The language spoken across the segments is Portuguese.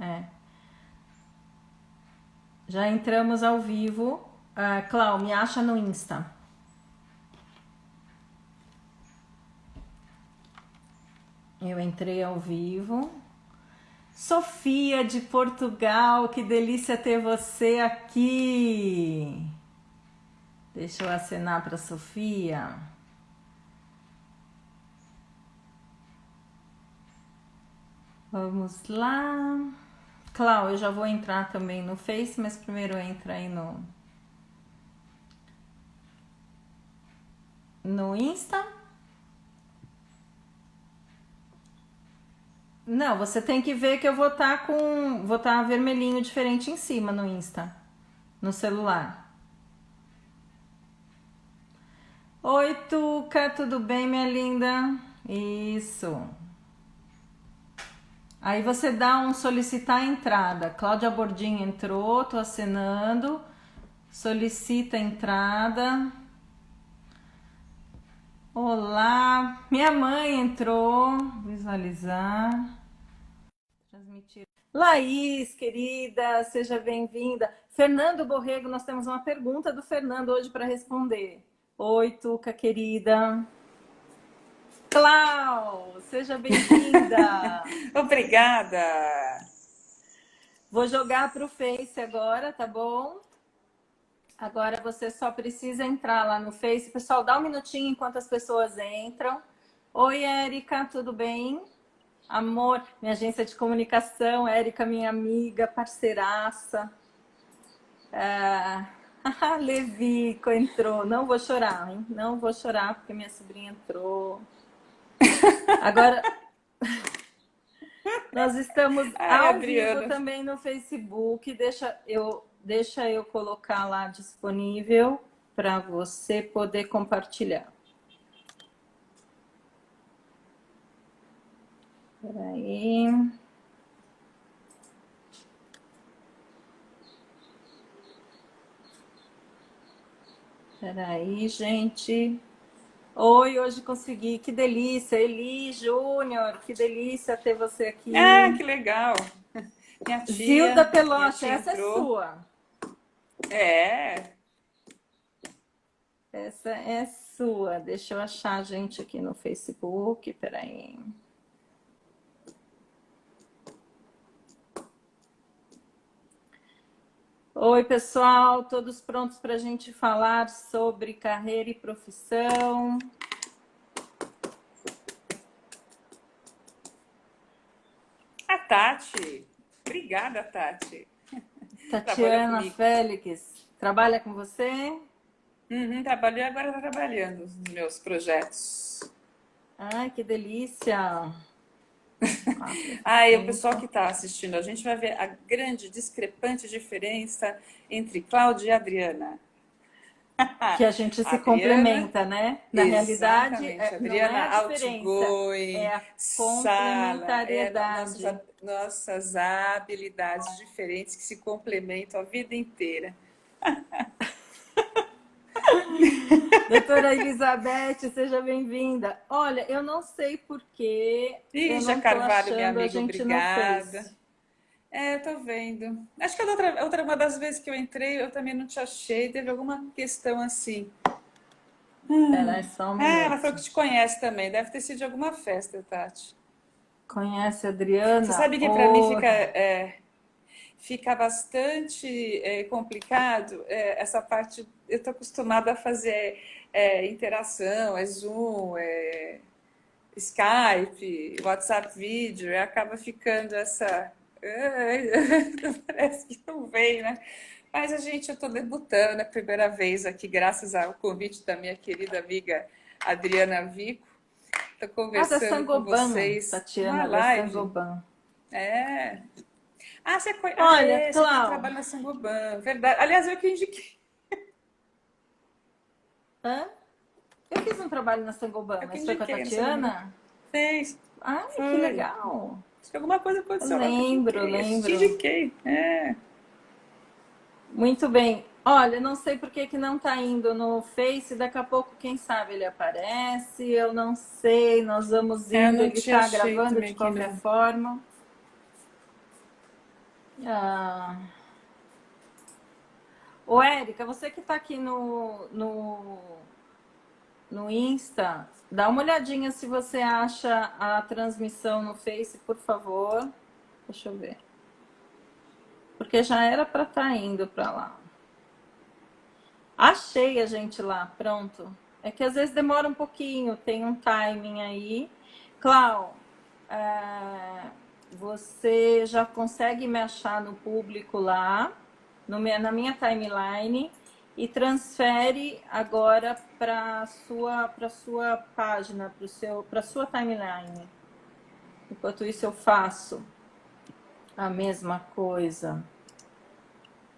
É. Já entramos ao vivo. Clau, me acha no Insta. Eu entrei ao vivo. Sofia de Portugal, que delícia ter você aqui. Deixa eu acenar para Sofia. Vamos lá. Clau, eu já vou entrar também no Face, mas primeiro entra aí no Insta. Não, você tem que ver que eu vou estar vou estar vermelhinho diferente em cima no Insta, no celular. Oi, Tuca, tudo bem, minha linda? Isso. Aí você dá um solicitar entrada. Cláudia Bordim entrou, tô acenando. Solicita entrada. Olá, minha mãe entrou. Visualizar. Transmitir. Laís, querida, seja bem-vinda. Fernando Borrego, nós temos uma pergunta do Fernando hoje para responder. Oi, Tuca, querida. Clau, seja bem-vinda. Obrigada. Vou jogar para o Face agora, tá bom? Agora você só precisa entrar lá no Face. Pessoal, dá um minutinho enquanto as pessoas entram. Oi, Érica, tudo bem? Amor, minha agência de comunicação, Érica, minha amiga, parceiraça. Levico entrou. Não vou chorar, hein? Não vou chorar porque minha sobrinha entrou. Agora, nós estamos Ai, ao vivo Adriana. também no Facebook. Deixa eu colocar lá disponível para você poder compartilhar. Peraí. Peraí, gente. Oi, hoje consegui. Que delícia. Eli Júnior, que delícia ter você Ah, aqui. que legal. Zilda Minha Pelocha, tia essa é entrou. sua. É. Essa é sua. Deixa eu achar a gente aqui no Facebook. Peraí. Oi, pessoal. Todos prontos para a gente falar sobre carreira e profissão? A Tati. Obrigada, Tati. Trabalhou Tatiana comigo. Félix, trabalha com você? Uhum, trabalhou e agora está trabalhando nos meus projetos. Ai, que delícia! 4, Ah, e o pessoal 5. que está assistindo, a gente vai ver a grande discrepante diferença entre Cláudia e Adriana. Que a gente A se Adriana, complementa, né? Na realidade, exatamente. não é Adriana a diferença, é outgoing, a sala, complementariedade. nossas habilidades diferentes que se complementam a vida inteira. Doutora Elizabeth, seja bem-vinda. Olha, eu não sei por que eu Lígia não tô Carvalho, minha achando a amiga, gente no obrigada. Face. É, eu tô vendo. Acho que uma das vezes que eu entrei, eu também não te achei. Teve alguma questão assim. Espera só um É, ela falou minuto. que te conhece também. Deve ter sido de alguma festa, Tati. Conhece a Você Adriana? sabe que para mim Oi. fica bastante complicado essa parte. Eu estou acostumada a fazer interação, Zoom, Skype, WhatsApp vídeo, e acaba ficando essa. Parece que não vem, né? Mas eu estou debutando a primeira vez aqui, graças ao convite da minha querida amiga Adriana Vico. Estou Ah, da conversando com Sangoban, vocês numa Tatiana, da live. Sangoban. É. Ah, Olha, você tem Clau, trabalho na Sangoban, verdade. Aliás, eu que indiquei. hã? Eu fiz um trabalho na Sangoban, Eu que mas foi com a indiquei na Sangoban. Tatiana? Fez. Ai, que Foi. legal. Acho que alguma coisa Eu aconteceu lá que eu lembro, indiquei. Acho que te lembro. indiquei. É. Muito bem. Olha, não sei por que que não tá indo no Face, daqui a pouco, quem sabe, ele aparece, eu não sei, nós vamos É, eu indo, não ele te tá achei gravando de também aqui, qualquer não. forma. Ah. Ô, Érica, você que está aqui no Insta, dá uma olhadinha se você acha a transmissão no Face, por favor. Deixa eu ver. Porque já era para estar indo para lá. Achei a gente lá, pronto. É que às vezes demora um pouquinho, tem um timing aí. Clau, você já consegue me achar no público lá, na minha timeline, e transfere agora para sua página, para sua timeline. Enquanto isso, eu faço a mesma coisa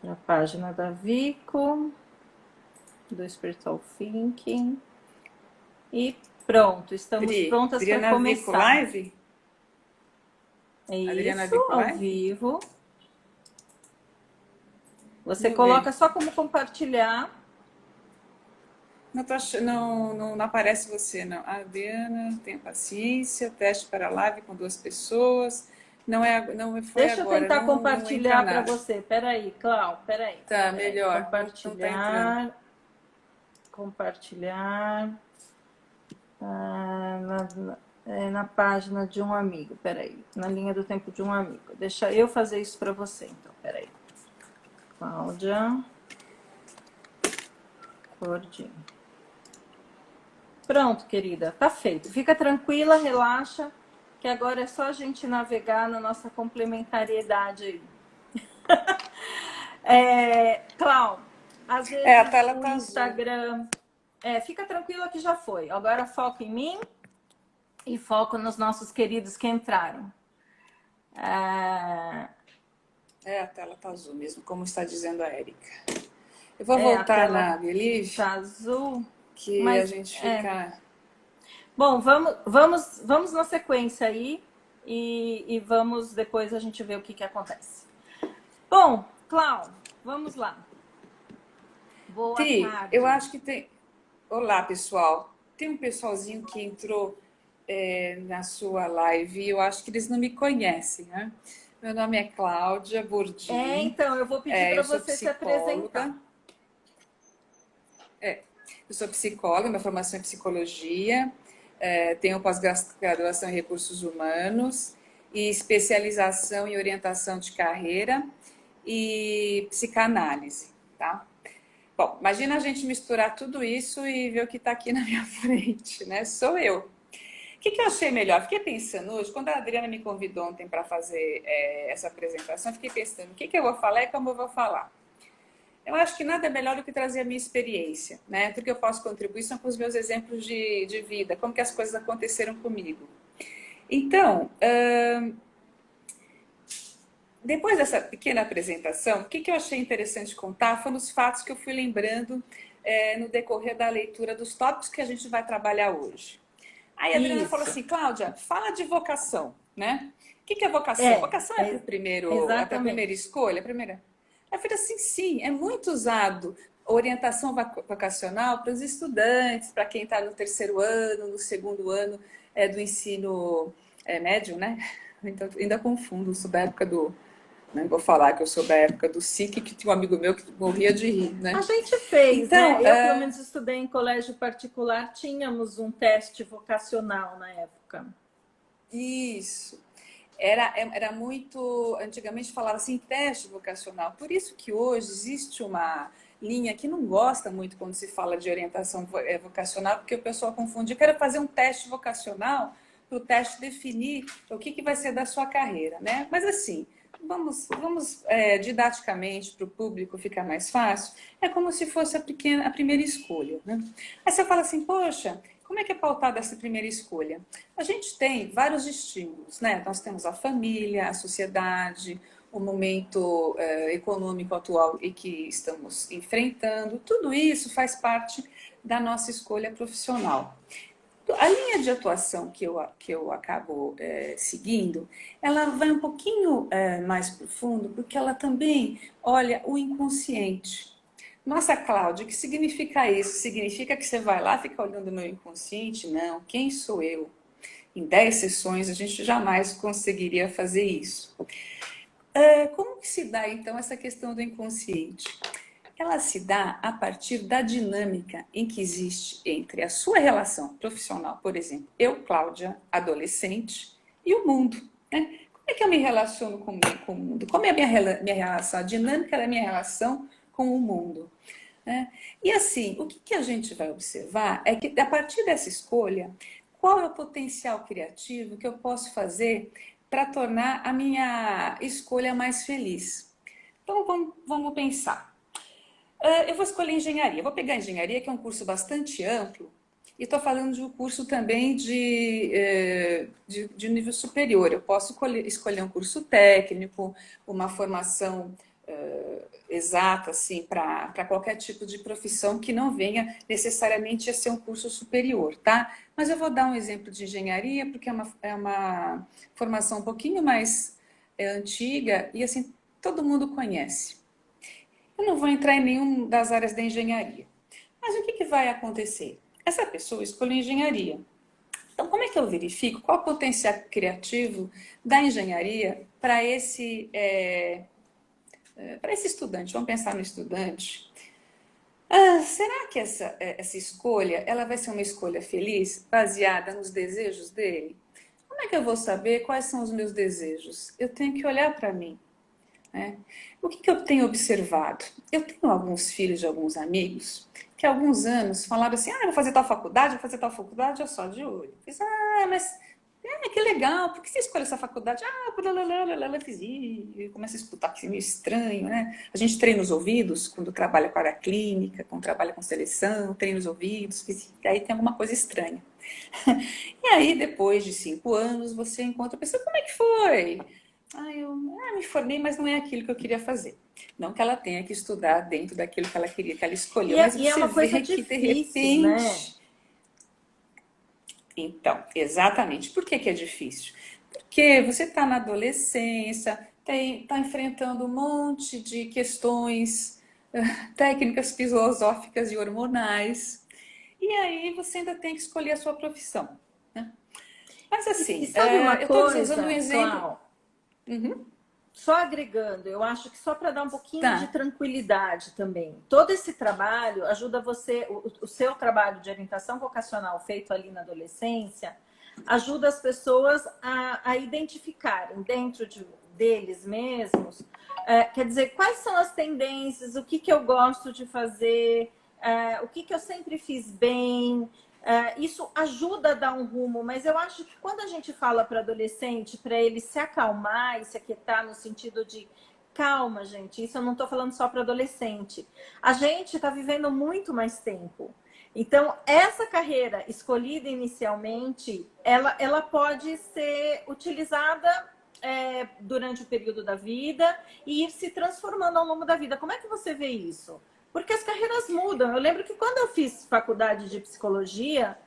para a página da Vico, do Spiritual Thinking. E pronto, estamos prontas para Adriana Vico começar. Live? É Adriana isso, Vico ao Live? vivo. Você Vou coloca ver. só como compartilhar. Não aparece você, não. Adriana, tenha paciência, teste para live com 2 pessoas. Não foi Deixa eu agora, tentar não entra compartilhar para nada. você. Peraí, Clau, peraí. Tá, melhor. Não tá entrando. Compartilhar na página de um amigo. Peraí, na linha do tempo de um amigo. Deixa eu fazer isso para você, então. Peraí. Cláudia Cordim. Pronto, querida, tá feito. Fica tranquila, relaxa, que agora é só a gente navegar na nossa complementariedade aí. Clau, às A vezes tela o tá azul. Instagram. Fica tranquila que já foi. Agora foco em mim e foco nos nossos queridos que entraram. A tela tá azul mesmo, como está dizendo a Érica. Eu vou A voltar tela na Believe, tá azul, que a mas gente fica... Bom, vamos na sequência aí e vamos depois a gente ver o que acontece. Bom, Clau, vamos lá. Boa Ti, eu tarde. acho que tem... Olá, pessoal. Tem um pessoalzinho que entrou na sua live e eu acho que eles não me conhecem, né? Meu nome é Cláudia Bordim. Então, eu vou pedir para Eu sou você se apresentar. psicóloga. Eu sou psicóloga, minha formação é psicologia. Tenho pós-graduação em recursos humanos e especialização em orientação de carreira e psicanálise, tá? Bom, imagina a gente misturar tudo isso e ver o que está aqui na minha frente, né? Sou eu. O que eu achei melhor? Fiquei pensando hoje, quando a Adriana me convidou ontem para fazer essa apresentação, fiquei pensando o que eu vou falar e como eu vou falar. Eu acho que nada é melhor do que trazer a minha experiência, né? Tudo que eu posso contribuir são com os meus exemplos de vida, como que as coisas aconteceram comigo. Então, depois dessa pequena apresentação, o que eu achei interessante contar foram os fatos que eu fui lembrando no decorrer da leitura dos tópicos que a gente vai trabalhar hoje. Aí a Adriana falou assim, Cláudia, fala de vocação, né? O que é vocação? Vocação é para a primeira Exatamente. escolha? Eu falei assim, sim, é muito usado orientação vocacional para os estudantes, para quem está no 3º ano, no 2º ano do ensino médio, né? Então, ainda confundo, sou da época do... Não vou falar que eu sou da época do SIC, que tinha um amigo meu que morria de rir, né? A gente fez, Então, né? Eu, pelo menos, estudei em colégio particular, tínhamos um teste vocacional na época. isso. Era muito... Antigamente falava assim, teste vocacional. Por isso que hoje existe uma linha que não gosta muito quando se fala de orientação vocacional, porque o pessoal confunde. Eu quero fazer um teste vocacional para o teste definir o que vai ser da sua carreira, né? Mas assim, vamos didaticamente para o público ficar mais fácil. É como se fosse a primeira escolha, né? Aí você fala assim, poxa, como é que é pautada essa primeira escolha? A gente tem vários estímulos, né? Nós temos a família, a sociedade, o momento econômico atual e que estamos enfrentando. Tudo isso faz parte da nossa escolha profissional. A linha de atuação que eu acabo seguindo, ela vai um pouquinho mais profundo, porque ela também olha o inconsciente. Nossa, Cláudia, o que significa isso? Significa que você vai lá e fica olhando o meu inconsciente? Não, quem sou eu? Em 10 sessões a gente jamais conseguiria fazer isso. Como que se se dá, então, essa questão do inconsciente? Ela se dá a partir da dinâmica em que existe entre a sua relação profissional, por exemplo, eu, Cláudia, adolescente, e o mundo, né? Como é que eu me relaciono com o mundo? Como é a minha relação, a dinâmica da minha relação com o mundo? Né? E assim, o que a gente vai observar é que, a partir dessa escolha, qual é o potencial criativo que eu posso fazer para tornar a minha escolha mais feliz? Então, vamos pensar. Eu vou escolher engenharia. Vou pegar engenharia, que é um curso bastante amplo, e estou falando de um curso também de nível superior. Eu posso escolher um curso técnico, uma formação exata, assim, para qualquer tipo de profissão que não venha necessariamente a ser um curso superior, tá? Mas eu vou dar um exemplo de engenharia, porque é uma formação um pouquinho mais antiga e, assim, todo mundo conhece. Eu não vou entrar em nenhuma das áreas da engenharia. Mas o que vai acontecer? Essa pessoa escolheu engenharia. Então, como é que eu verifico qual o potencial criativo da engenharia para esse estudante? Vamos pensar no estudante. Será que essa escolha ela vai ser uma escolha feliz, baseada nos desejos dele? Como é que eu vou saber quais são os meus desejos? Eu tenho que olhar para mim. Né? O que eu tenho observado? Eu tenho alguns filhos de alguns amigos que há alguns anos falaram assim, vou fazer tal faculdade, eu só de olho. Fiz, mas que legal, por que você escolheu essa faculdade? Eu fiz, e começa a escutar que é meio estranho, né? A gente treina os ouvidos quando trabalha com área clínica, quando trabalha com seleção, treina os ouvidos, e aí tem alguma coisa estranha. E aí, depois de 5 anos, você encontra a pessoa, como é que foi? Eu me formei, mas não é aquilo que eu queria fazer. Não que ela tenha que estudar dentro daquilo que ela queria, que ela escolheu, mas E é você uma coisa vê que, de difícil, né? repente... Então, exatamente. Por que é difícil? Porque você está na adolescência, está enfrentando um monte de questões técnicas filosóficas e hormonais, e aí você ainda tem que escolher a sua profissão. Né? Mas E assim, sabe uma eu estou usando um coisa, exemplo... Clau? Uhum. Só agregando, eu acho que só para dar um pouquinho de Tá. tranquilidade também. Todo esse trabalho ajuda você, o seu trabalho de orientação vocacional feito ali na adolescência, ajuda as pessoas a identificarem dentro deles mesmos, quer dizer, quais são as tendências, o que eu gosto de fazer, o que eu sempre fiz bem. Isso ajuda a dar um rumo, mas eu acho que quando a gente fala para adolescente, para ele se acalmar e se aquietar no sentido de calma, gente, isso eu não estou falando só para adolescente. A gente está vivendo muito mais tempo. Então, essa carreira escolhida inicialmente, ela pode ser utilizada durante o período da vida e ir se transformando ao longo da vida. Como é que você vê isso? Porque as carreiras mudam. Eu lembro que quando eu fiz faculdade de psicologia,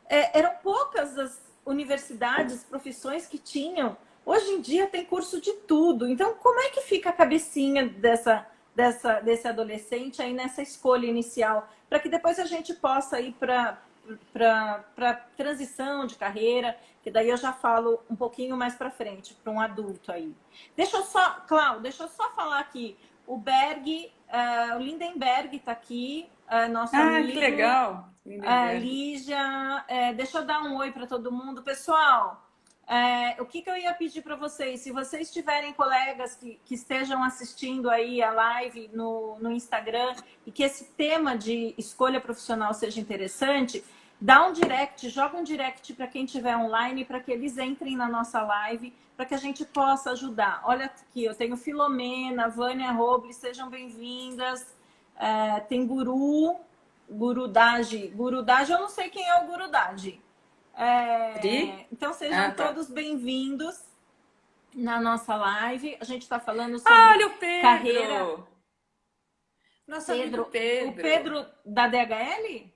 eram poucas as universidades, profissões que tinham. Hoje em dia tem curso de tudo. Então, como é que fica a cabecinha desse adolescente aí nessa escolha inicial? Para que depois a gente possa ir para transição de carreira, que daí eu já falo um pouquinho mais para frente, para um adulto aí. Cláudio, deixa eu só falar aqui. O o Lindenberg está aqui, nosso amigo. Que legal! Lígia, deixa eu dar um oi para todo mundo. Pessoal, o que eu ia pedir para vocês? Se vocês tiverem colegas que estejam assistindo aí a live no Instagram e que esse tema de escolha profissional seja interessante, dá um direct, joga um direct para quem estiver online, para que eles entrem na nossa live, para que a gente possa ajudar. Olha aqui, eu tenho Filomena, Vânia Robles, sejam bem-vindas. Tem Gurudage, eu não sei quem é o Gurudage. Então sejam todos bem-vindos na nossa live. A gente está falando sobre olha o Pedro! Carreira. Nosso amigo Pedro. O Pedro da DHL?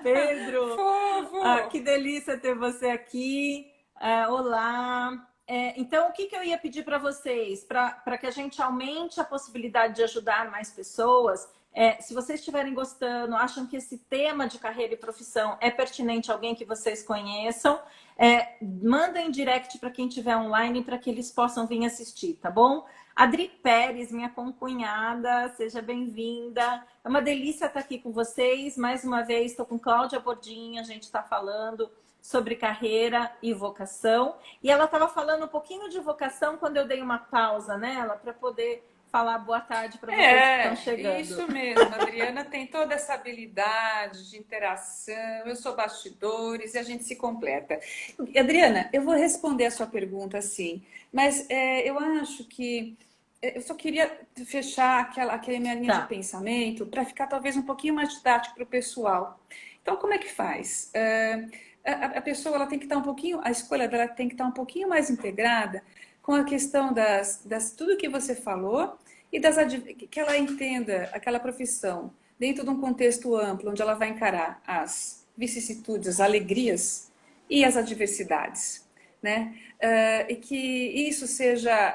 Pedro! Fofo! Que delícia ter você aqui. Olá! Então, o que eu ia pedir para vocês? Para que a gente aumente a possibilidade de ajudar mais pessoas, Se vocês estiverem gostando, acham que esse tema de carreira e profissão é pertinente a alguém que vocês conheçam, mandem direct para quem estiver online para que eles possam vir assistir, tá bom? Adri Pérez, minha concunhada, seja bem-vinda. É uma delícia estar aqui com vocês. Mais uma vez, estou com Cláudia Bordinha, a gente está falando sobre carreira e vocação. E ela estava falando um pouquinho de vocação quando eu dei uma pausa nela para poder falar boa tarde para vocês que estão chegando. Isso mesmo, a Adriana tem toda essa habilidade de interação, eu sou bastidores e a gente se completa. Adriana, eu vou responder a sua pergunta assim, mas eu acho que eu só queria fechar aquela minha linha de pensamento para ficar talvez um pouquinho mais didático para o pessoal. Então, como é que faz? A pessoa ela tem que estar um pouquinho, a escolha dela tem que estar um pouquinho mais integrada com a questão tudo que você falou e que ela entenda aquela profissão dentro de um contexto amplo, onde ela vai encarar as vicissitudes, as alegrias e as adversidades, né? E que isso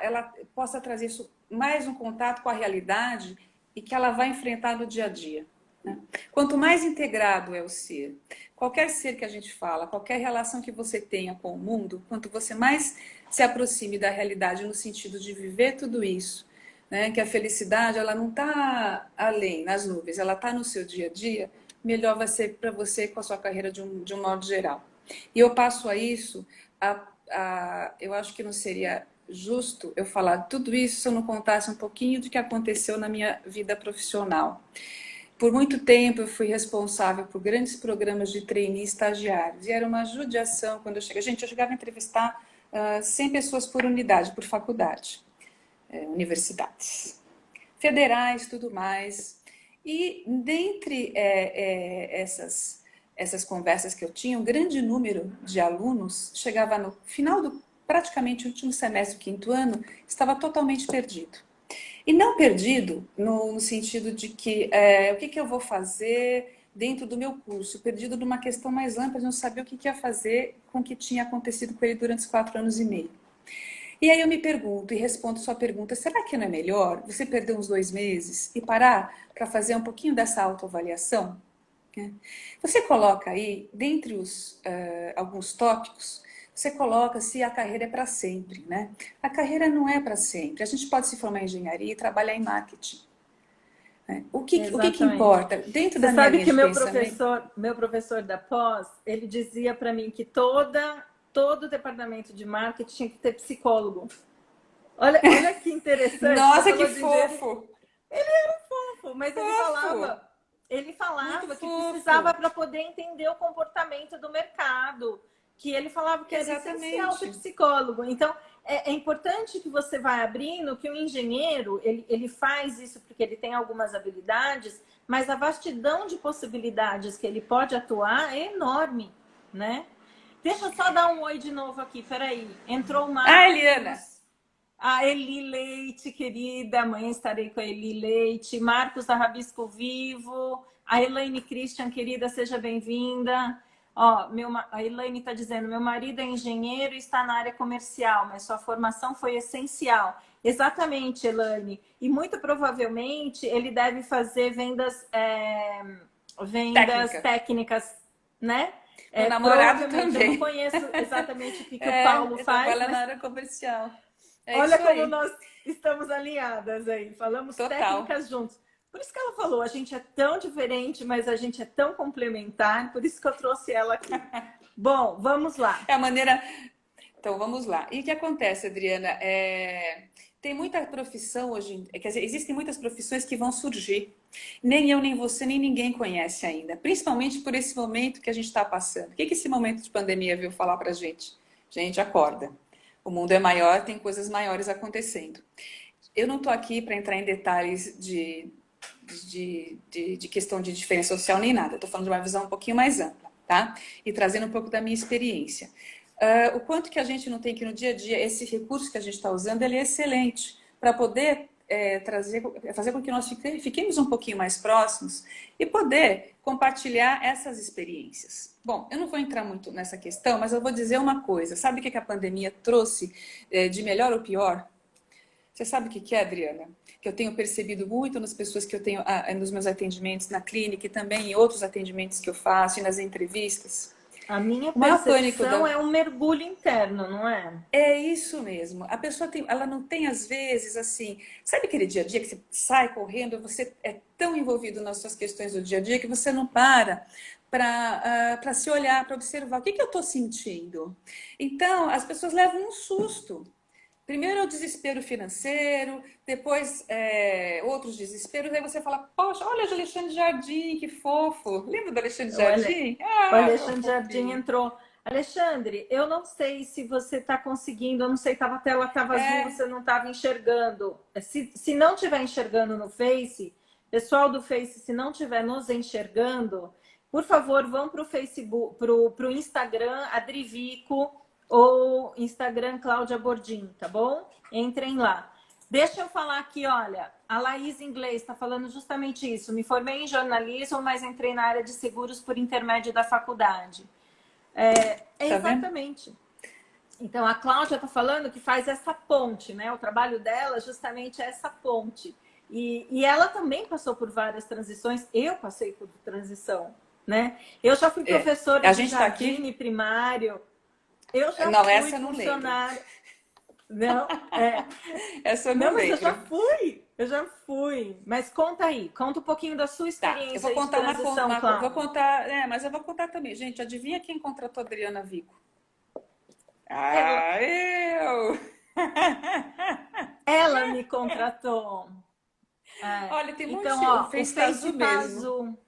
ela possa trazer isso mais um contato com a realidade e que ela vai enfrentar no dia a dia. Né? Quanto mais integrado é o ser, qualquer ser que a gente fala, qualquer relação que você tenha com o mundo, quanto você mais se aproxime da realidade no sentido de viver tudo isso, né? Que a felicidade ela não está além, nas nuvens, ela está no seu dia a dia, melhor vai ser para você com a sua carreira de um modo geral. E eu passo a isso, eu acho que não seria justo eu falar tudo isso se eu não contasse um pouquinho do que aconteceu na minha vida profissional. Por muito tempo eu fui responsável por grandes programas de trainee estagiários e era uma judiação quando eu chegava. Gente, eu chegava a entrevistar 100 pessoas por unidade, por faculdade, universidades, federais, tudo mais. E dentre essas conversas que eu tinha, um grande número de alunos chegava no final do praticamente último semestre, quinto ano, estava totalmente perdido. E não perdido no sentido de que o que eu vou fazer dentro do meu curso, perdido numa questão mais ampla de não saber o que ia fazer com o que tinha acontecido com ele durante os 4 anos e meio. E aí eu me pergunto e respondo sua pergunta, será que não é melhor você perder uns 2 meses e parar para fazer um pouquinho dessa autoavaliação? Você coloca aí, dentre alguns tópicos, você coloca se a carreira é para sempre, né? A carreira não é para sempre. A gente pode se formar em engenharia e trabalhar em marketing. Né? O que importa? Dentro da minha linha de pensamento... meu professor da pós, ele dizia para mim que todo departamento de marketing tinha que ter psicólogo. Olha que interessante. Nossa, que fofo! Ele era fofo, mas ele falava que precisava para poder entender o comportamento do mercado. Que ele falava que era essencial ser psicólogo. Então, é importante que você vá abrindo que o engenheiro, ele faz isso porque ele tem algumas habilidades, mas a vastidão de possibilidades que ele pode atuar é enorme, né? Deixa eu só dar um oi de novo aqui, peraí. Entrou uma... Eliana! A Eli Leite, querida, amanhã estarei com a Eli Leite. Marcos da Rabisco Vivo. A Elaine Christian, querida, seja bem-vinda. Ó, a Elaine está dizendo, meu marido é engenheiro e está na área comercial, mas sua formação foi essencial. Exatamente, Elaine. E muito provavelmente ele deve fazer vendas técnicas, né? O namorado também. Eu não conheço exatamente o que o Paulo faz. Trabalha na área comercial. Olha como nós estamos alinhadas aí. Falamos técnicas juntos. Por isso que ela falou, a gente é tão diferente, mas a gente é tão complementar. Por isso que eu trouxe ela aqui. Bom, vamos lá. É a maneira... Então, vamos lá. E o que acontece, Adriana? Tem muita profissão hoje... Quer dizer, existem muitas profissões que vão surgir. Nem eu, nem você, nem ninguém conhece ainda. Principalmente por esse momento que a gente está passando. O que esse momento de pandemia veio falar pra gente? Gente, acorda. O mundo é maior, tem coisas maiores acontecendo. Eu não estou aqui para entrar em detalhes de questão de diferença social nem nada. Estou falando de uma visão um pouquinho mais ampla, tá? E trazendo um pouco da minha experiência. O quanto que a gente não tem que no dia a dia, esse recurso que a gente está usando, ele é excelente para poder fazer com que nós fiquemos um pouquinho mais próximos e poder compartilhar essas experiências. Bom, eu não vou entrar muito nessa questão, mas eu vou dizer uma coisa. Sabe o que a pandemia trouxe de melhor ou pior? Você sabe o que que é, Adriana? Que eu tenho percebido muito nas pessoas que eu tenho, nos meus atendimentos na clínica e também em outros atendimentos que eu faço e nas entrevistas. A minha O maior pânico percepção é um mergulho interno, não é? é isso mesmo. A pessoa tem, ela não tem às vezes assim, sabe aquele dia a dia que você sai correndo, você é tão envolvido nas suas questões do dia a dia que você não para se olhar, para observar o que que eu estou sentindo. Então, as pessoas levam um susto. Primeiro é o desespero financeiro, depois outros desesperos, aí você fala, poxa, olha o Alexandre Jardim, que fofo. Lembra do Alexandre Olha, Jardim? o Ah, tão Alexandre Jardim fofinho. entrou. Alexandre, eu não sei se você está conseguindo, eu não sei, a tela estava azul, É, você não estava enxergando. Se não estiver enxergando no Face, pessoal do Face, se não estiver nos enxergando, por favor, vão para o Facebook, para o Instagram Adrivico ou Instagram Cláudia Bordim, tá bom? Entrem lá. Deixa eu falar aqui, olha, a Laís Inglês está falando justamente isso. Me formei em jornalismo, mas entrei na área de seguros por intermédio da faculdade. É tá vendo? exatamente. Então, a Cláudia está falando que faz essa ponte, né? O trabalho dela justamente é essa ponte. E ela também passou por várias transições. Eu passei por transição, né? Eu já fui É. professora A de gente está aqui? jardim primário. Eu já Não, fui essa eu não lembro. funcionária. Não, é. Essa eu não Não, mas eu já lembro. fui. Eu já fui. Mas conta aí. Conta um pouquinho da sua Tá, eu experiência vou aí de contar transição, vou Cláudia. contar, mas eu vou contar também. Gente, adivinha quem contratou a Adriana Vico? Ela, Ah, eu! ela me contratou. É. Olha, tem um Então, monte, o ó, o Face tá Face azul tá mesmo. azul.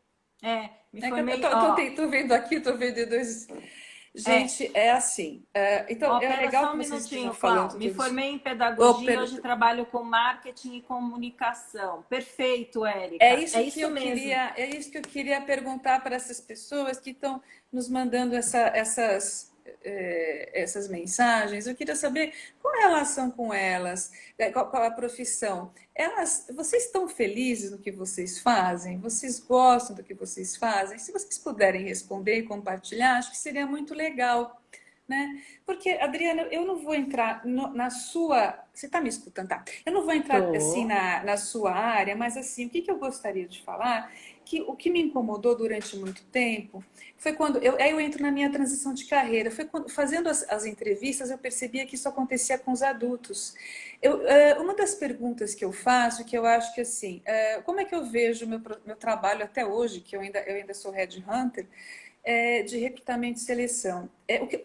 É, me É que eu formei, ó. tô vendo aqui, tô vendo dois. É, Gente, é assim. Então, ó, é pera legal só que um vocês estejam minutinho, Clau. falando Me todos. formei em Oh, pedagogia, hoje trabalho com marketing e comunicação. Perfeito, Érica. É isso mesmo. É isso que eu queria perguntar para essas pessoas que estão nos mandando essas mensagens. Eu queria saber qual a relação com elas, qual a profissão. Vocês estão felizes no que vocês fazem? Vocês gostam do que vocês fazem? Se vocês puderem responder e compartilhar, acho que seria muito legal. Né? Porque, Adriana, eu não vou entrar na sua. Você está me escutando, tá? Eu não vou entrar assim Tô. na sua área, mas assim, o que eu gostaria de falar? Que o que me incomodou durante muito tempo foi quando aí eu entro na minha transição de carreira. Foi quando, fazendo as entrevistas, eu percebia que isso acontecia com os adultos. Uma das perguntas que eu faço, que eu acho que assim, como é que eu vejo meu trabalho até hoje, que eu ainda sou headhunter, de recrutamento e seleção.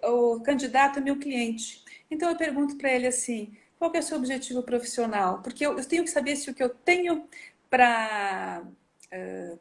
O candidato é meu cliente. Então eu pergunto para ele assim, qual que é o seu objetivo profissional? Porque eu tenho que saber se o que eu tenho para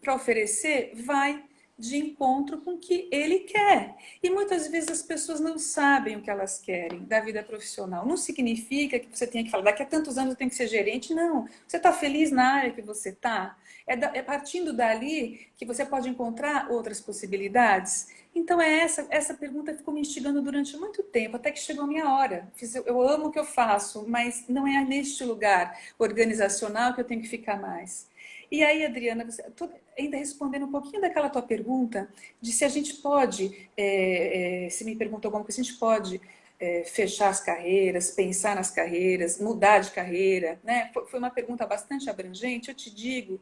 para oferecer vai de encontro com o que ele quer. E muitas vezes as pessoas não sabem o que elas querem da vida profissional. Não significa que você tenha que falar, daqui a tantos anos eu tenho que ser gerente. Não. Você está feliz na área que você está? É partindo dali que você pode encontrar outras possibilidades. Então, essa pergunta ficou me instigando durante muito tempo, até que chegou a minha hora. Eu amo o que eu faço, mas não é neste lugar organizacional que eu tenho que ficar mais. E aí, Adriana, ainda respondendo um pouquinho daquela tua pergunta, de se a gente pode, se me perguntou alguma coisa, se a gente pode fechar as carreiras, pensar nas carreiras, mudar de carreira, né? Foi uma pergunta bastante abrangente. Eu te digo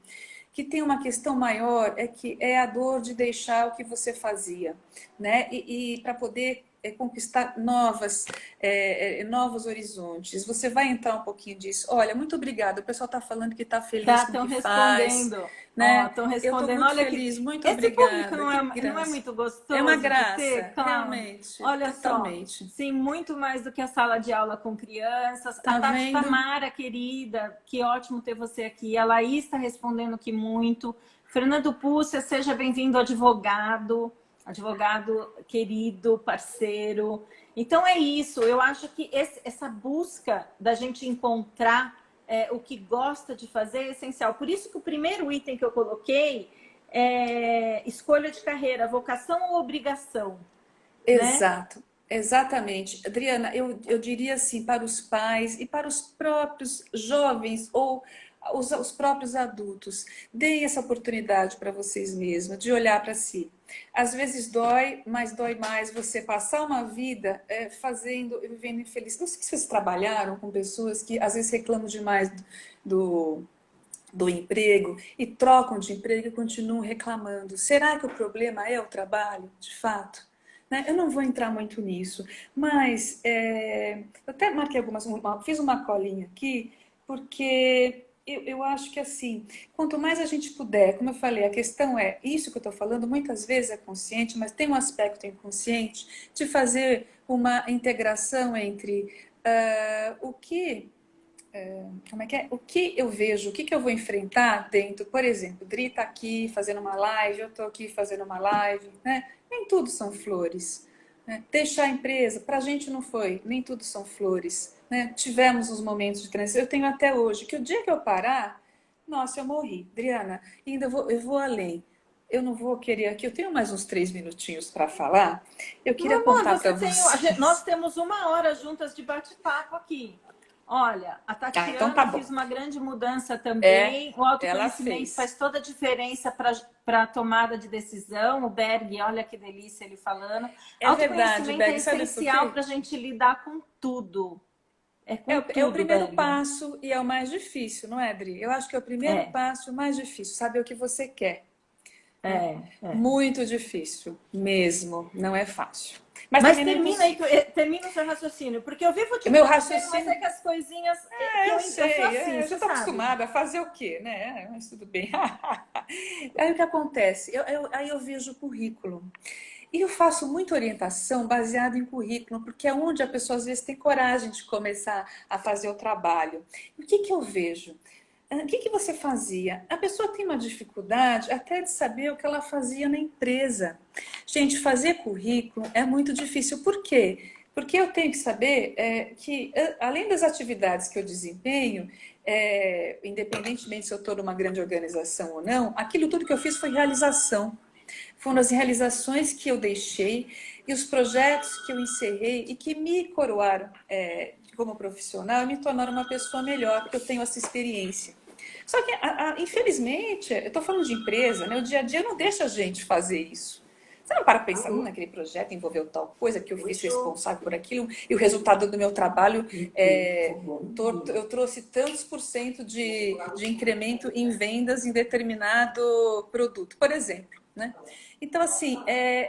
que tem uma questão maior, é que é a dor de deixar o que você fazia, né? E para poder conquistar novos horizontes. Você vai entrar um pouquinho disso. Olha, muito obrigada. O pessoal está falando que está feliz com o Estão que faz, respondendo. Ó, né? estão Eu estou respondendo. muito Olha que feliz, muito esse público obrigada. não Que é, não é graça. muito É uma gostoso de ter, graça, Cláudia. realmente, Olha só, totalmente. sim, muito mais do que a sala de aula com crianças. A Tá Tati vendo? Tamara, querida, que ótimo ter você aqui. A Laís está respondendo que muito. Fernando Púcia, seja bem-vindo, advogado. Advogado querido, parceiro. Então é isso. Eu acho que essa busca da gente encontrar o que gosta de fazer é essencial. Por isso que o primeiro item que eu coloquei é escolha de carreira, vocação ou obrigação, né? Exato, exatamente. Adriana, eu diria assim para os pais e para os próprios jovens ou os próprios adultos. Deem essa oportunidade para vocês mesmos, de olhar para si. Às vezes dói, mas dói mais você passar uma vida vivendo infeliz. Não sei se vocês trabalharam com pessoas que às vezes reclamam demais do, do emprego e trocam de emprego e continuam reclamando. Será que o problema é o trabalho, de fato? Né? Eu não vou entrar muito nisso, mas eu até marquei fiz uma colinha aqui, porque eu acho que assim, quanto mais a gente puder, como eu falei, a questão é, isso que eu estou falando muitas vezes é consciente, mas tem um aspecto inconsciente de fazer uma integração entre o que como é que é? O que eu vejo, o que eu vou enfrentar dentro, por exemplo, Dri tá aqui fazendo uma live, eu tô aqui fazendo uma live, né? Nem tudo são flores. Né? Deixar a empresa, pra gente não foi, nem tudo são flores. Né? Tivemos uns momentos de transição, eu tenho até hoje, que o dia que eu parar, nossa, eu morri. Adriana, eu vou além. Eu não vou querer aqui, eu tenho mais uns 3 minutinhos para falar. Eu Meu queria amor, contar para nós vocês. temos 1 hora juntas de bate-papo aqui. Olha, a Ah, então tá Tatiana bom. fez uma grande mudança É, também. O ela autoconhecimento fez. faz toda a diferença para a tomada de decisão. O Berg, olha que delícia ele falando. É verdade, Autoconhecimento é Beg. Sabe por essencial quê? para a gente lidar com tudo. É com É o tudo, primeiro Berg. passo e é o mais difícil, não é, Adri? Eu acho que é o primeiro É, passo e o mais difícil, saber o que você quer, né? é. Muito difícil, mesmo, não é fácil. Mas Mas também não é termina aí, impossível. termina o seu raciocínio, porque eu vivo te O meu interrompendo, mas é raciocínio, que as coisinhas eu eu sou sei, assim, eu já você estou sabe. acostumada a fazer o quê, né? Mas tudo bem. Aí o que acontece? Aí eu vejo o currículo. E eu faço muita orientação baseada em currículo, porque é onde a pessoa às vezes tem coragem de começar a fazer o trabalho. E o que eu vejo? O que você fazia? A pessoa tem uma dificuldade até de saber o que ela fazia na empresa. Gente, fazer currículo é muito difícil. Por quê? Porque eu tenho que saber que, além das atividades que eu desempenho, independentemente se eu estou numa grande organização ou não, aquilo tudo que eu fiz foi realização. Foram as realizações que eu deixei e os projetos que eu encerrei e que me coroaram como profissional e me tornaram uma pessoa melhor, porque eu tenho essa experiência. Só que, infelizmente, eu estou falando de empresa, né? O dia a dia não deixa a gente fazer isso. Você não para pensar, naquele projeto envolveu tal coisa que eu fiz responsável por aquilo e o resultado do meu trabalho, eu trouxe tantos por cento de incremento em vendas em determinado produto, por exemplo. Né? Então, assim,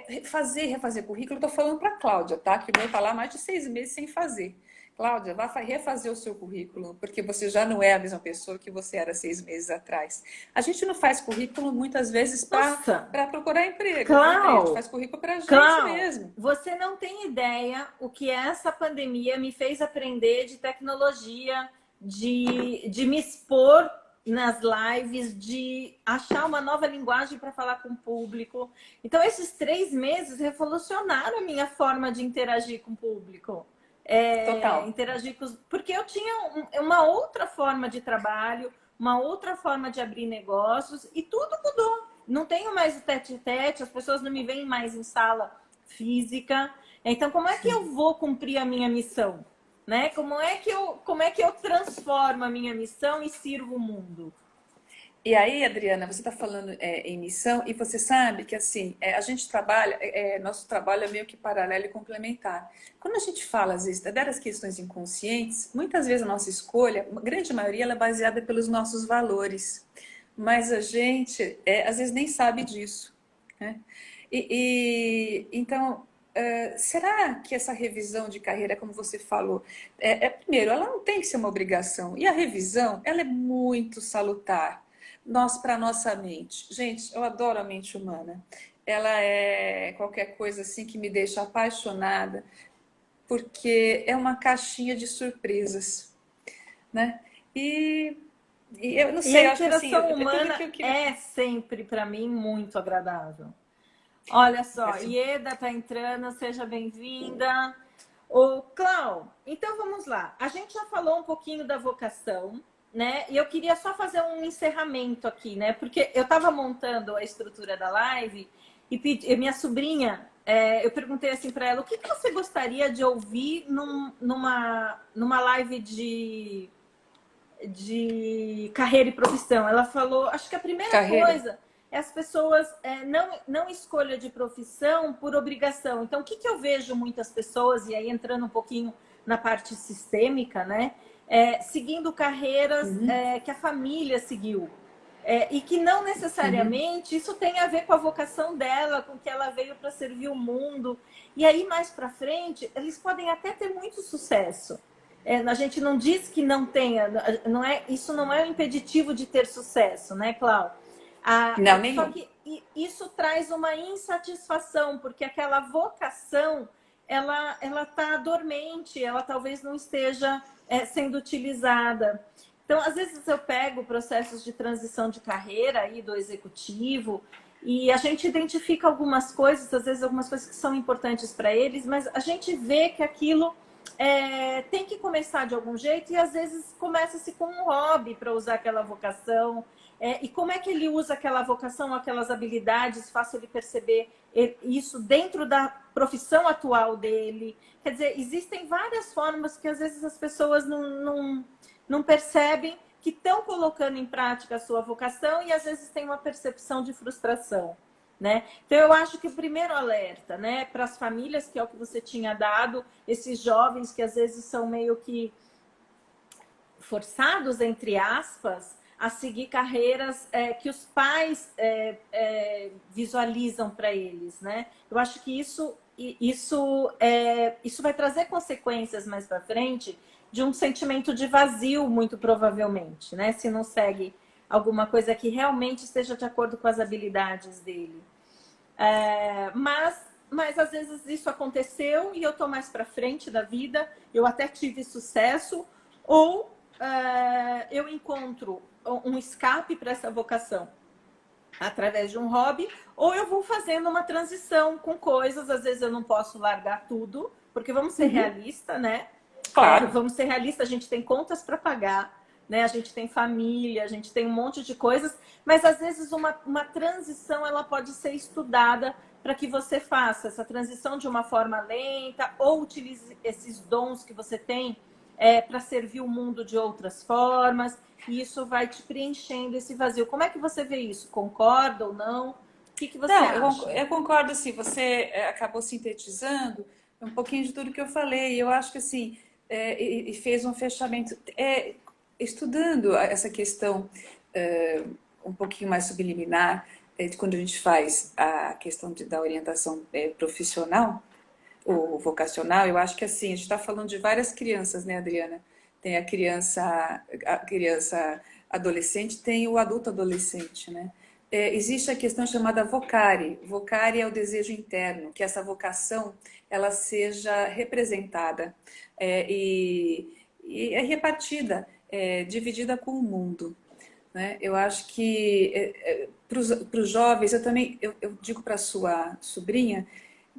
refazer currículo, eu estou falando para a Cláudia, tá? Que o meu está lá há mais de 6 meses sem fazer. Cláudia, vá refazer o seu currículo, porque você já não é a mesma pessoa que você era 6 meses atrás. A gente não faz currículo muitas vezes para Nossa, procurar emprego, viu, Adri? A gente faz Clau, currículo para a gente Clau, mesmo. você não tem ideia o que essa pandemia me fez aprender de tecnologia, de me expor nas lives, de achar uma nova linguagem para falar com o público. Então, esses 3 meses revolucionaram a minha forma de interagir com o público. Total. Interagir com Porque eu tinha uma outra forma de trabalho, uma outra forma de abrir negócios e tudo mudou. Não tenho mais o tete-a-tete, as pessoas não me veem mais em sala física. Então, como é que eu vou cumprir a minha missão? Né? Como é que eu transformo a minha missão e sirvo o mundo? E aí, Adriana, você está falando em missão e você sabe que assim a gente trabalha, nosso trabalho é meio que paralelo e complementar. Quando a gente fala às vezes das questões inconscientes, muitas vezes a nossa escolha, a grande maioria, ela é baseada pelos nossos valores, mas a gente às vezes nem sabe disso, né? Então, será que essa revisão de carreira, como você falou, primeiro, ela não tem que ser uma obrigação e a revisão, ela é muito salutar para nossa mente. Gente, eu adoro a mente humana. Ela é qualquer coisa assim que me deixa apaixonada, porque é uma caixinha de surpresas, né? E, e eu não E a sei, eu acho que assim, interação é tudo que humana eu queria. é sempre, para mim, muito agradável. Olha só, Assim, Ieda está entrando, seja bem-vinda. Ô, Clau, então vamos lá. A gente já falou um pouquinho da vocação, né? E eu queria só fazer um encerramento aqui, né? Porque eu estava montando a estrutura da live e minha sobrinha, eu perguntei assim para ela, o que você gostaria de ouvir numa live de carreira e profissão. Ela falou, acho que a primeira Carreira. coisa é as pessoas não escolha de profissão por obrigação. Então, o que, que eu vejo muitas pessoas, e aí entrando um pouquinho na parte sistêmica, né? Seguindo carreiras que a família seguiu. E que não necessariamente isso tem a ver com a vocação dela, com que ela veio para servir o mundo. E aí, mais para frente, eles podem até ter muito sucesso. A gente não diz que não tenha, isso não é um impeditivo de ter sucesso, né, Clau? Não, Só nenhum. que isso traz uma insatisfação, porque aquela vocação, ela está dormente, ela talvez não esteja sendo utilizada. Então, às vezes eu pego processos de transição de carreira aí do executivo e a gente identifica algumas coisas, às vezes algumas coisas que são importantes para eles, mas a gente vê que aquilo tem que começar de algum jeito e às vezes começa-se com um hobby para usar aquela vocação. E como é que ele usa aquela vocação, aquelas habilidades, faço ele perceber isso dentro da profissão atual dele. Quer dizer, existem várias formas que às vezes as pessoas não percebem que estão colocando em prática a sua vocação e às vezes tem uma percepção de frustração, né? Então eu acho que o primeiro alerta, né, para as famílias, que é o que você tinha dado, esses jovens que às vezes são meio que forçados, entre aspas, a seguir carreiras que os pais visualizam para eles, né? Eu acho que isso vai trazer consequências mais para frente de um sentimento de vazio, muito provavelmente, né? Se não segue alguma coisa que realmente esteja de acordo com as habilidades dele. Mas às vezes isso aconteceu e eu tô mais para frente da vida, eu até tive sucesso, ou eu encontro um escape para essa vocação através de um hobby, ou eu vou fazendo uma transição com coisas, às vezes eu não posso largar tudo, porque vamos ser realistas, né? Claro. Vamos ser realistas, a gente tem contas para pagar, né? A gente tem família, a gente tem um monte de coisas, mas às vezes uma transição ela pode ser estudada para que você faça essa transição de uma forma lenta ou utilize esses dons que você tem para servir o mundo de outras formas, e isso vai te preenchendo esse vazio. Como é que você vê isso? Concorda ou não? O que você acha? Eu concordo, assim, você acabou sintetizando um pouquinho de tudo que eu falei. Eu acho que, assim, e fez um fechamento. Estudando essa questão um pouquinho mais subliminar, de quando a gente faz a questão da orientação profissional, o vocacional, eu acho que assim, a gente está falando de várias crianças, né, Adriana? Tem a criança adolescente, tem o adulto adolescente, né? Existe a questão chamada vocare. Vocare é o desejo interno, que essa vocação ela seja representada e é repartida, dividida com o mundo. Né? Eu acho que para os jovens, eu digo para a sua sobrinha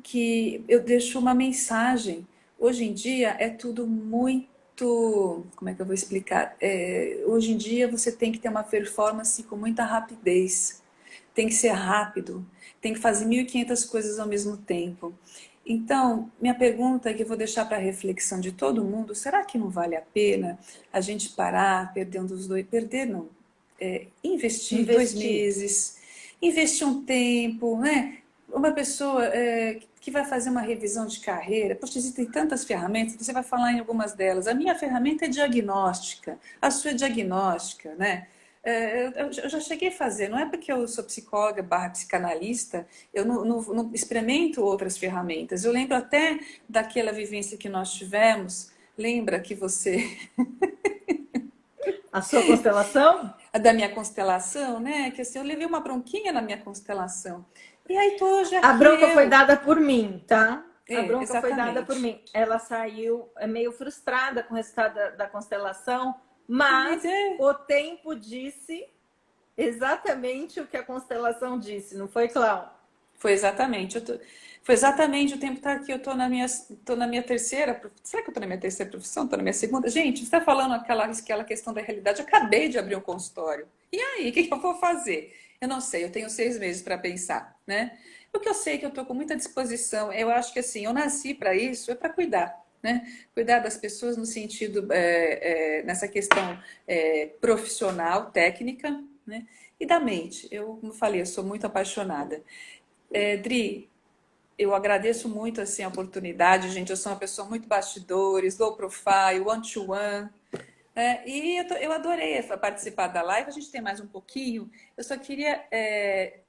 que eu deixo uma mensagem. Hoje em dia é tudo muito. Como é que eu vou explicar? Hoje em dia você tem que ter uma performance com muita rapidez. Tem que ser rápido. Tem que fazer 1.500 coisas ao mesmo tempo. Então, minha pergunta que eu vou deixar para a reflexão de todo mundo: será que não vale a pena a gente parar, perder perder não, investir 2 meses, investir um tempo, né? Uma pessoa que vai fazer uma revisão de carreira, poxa, existem tantas ferramentas, você vai falar em algumas delas. A minha ferramenta é diagnóstica, a sua é diagnóstica, né? Eu já cheguei a fazer, não é porque eu sou psicóloga / psicanalista, eu não experimento outras ferramentas. Eu lembro até daquela vivência que nós tivemos, lembra que você A sua constelação? da minha constelação, né? Que assim, eu levei uma bronquinha na minha constelação. E aí tô hoje A aqui bronca foi eu. dada por mim, tá? A bronca foi dada por Exatamente. mim. Ela saiu meio frustrada com o resultado da constelação, mas Mas é, o tempo disse exatamente o que a constelação disse, não foi, Clau? foi exatamente. Foi exatamente o tempo tá aqui. Eu tô na minha terceira. Será que eu tô na minha terceira profissão? Tô na minha segunda? Gente, você está falando aquela questão da realidade. Eu acabei de abrir um consultório. E aí, o que eu vou fazer? Eu não sei, eu tenho 6 meses para pensar, né? O que eu sei é que eu tô com muita disposição. Eu acho que assim, eu nasci para isso, é para cuidar. né? Cuidar das pessoas no sentido, nessa questão profissional, técnica, né? E da mente. Eu, como falei, eu sou muito apaixonada. Dri, eu agradeço muito assim, a oportunidade, gente. Eu sou uma pessoa muito bastidores, low profile, one-to-one. E eu adorei participar da live. A gente tem mais um pouquinho. Eu só queria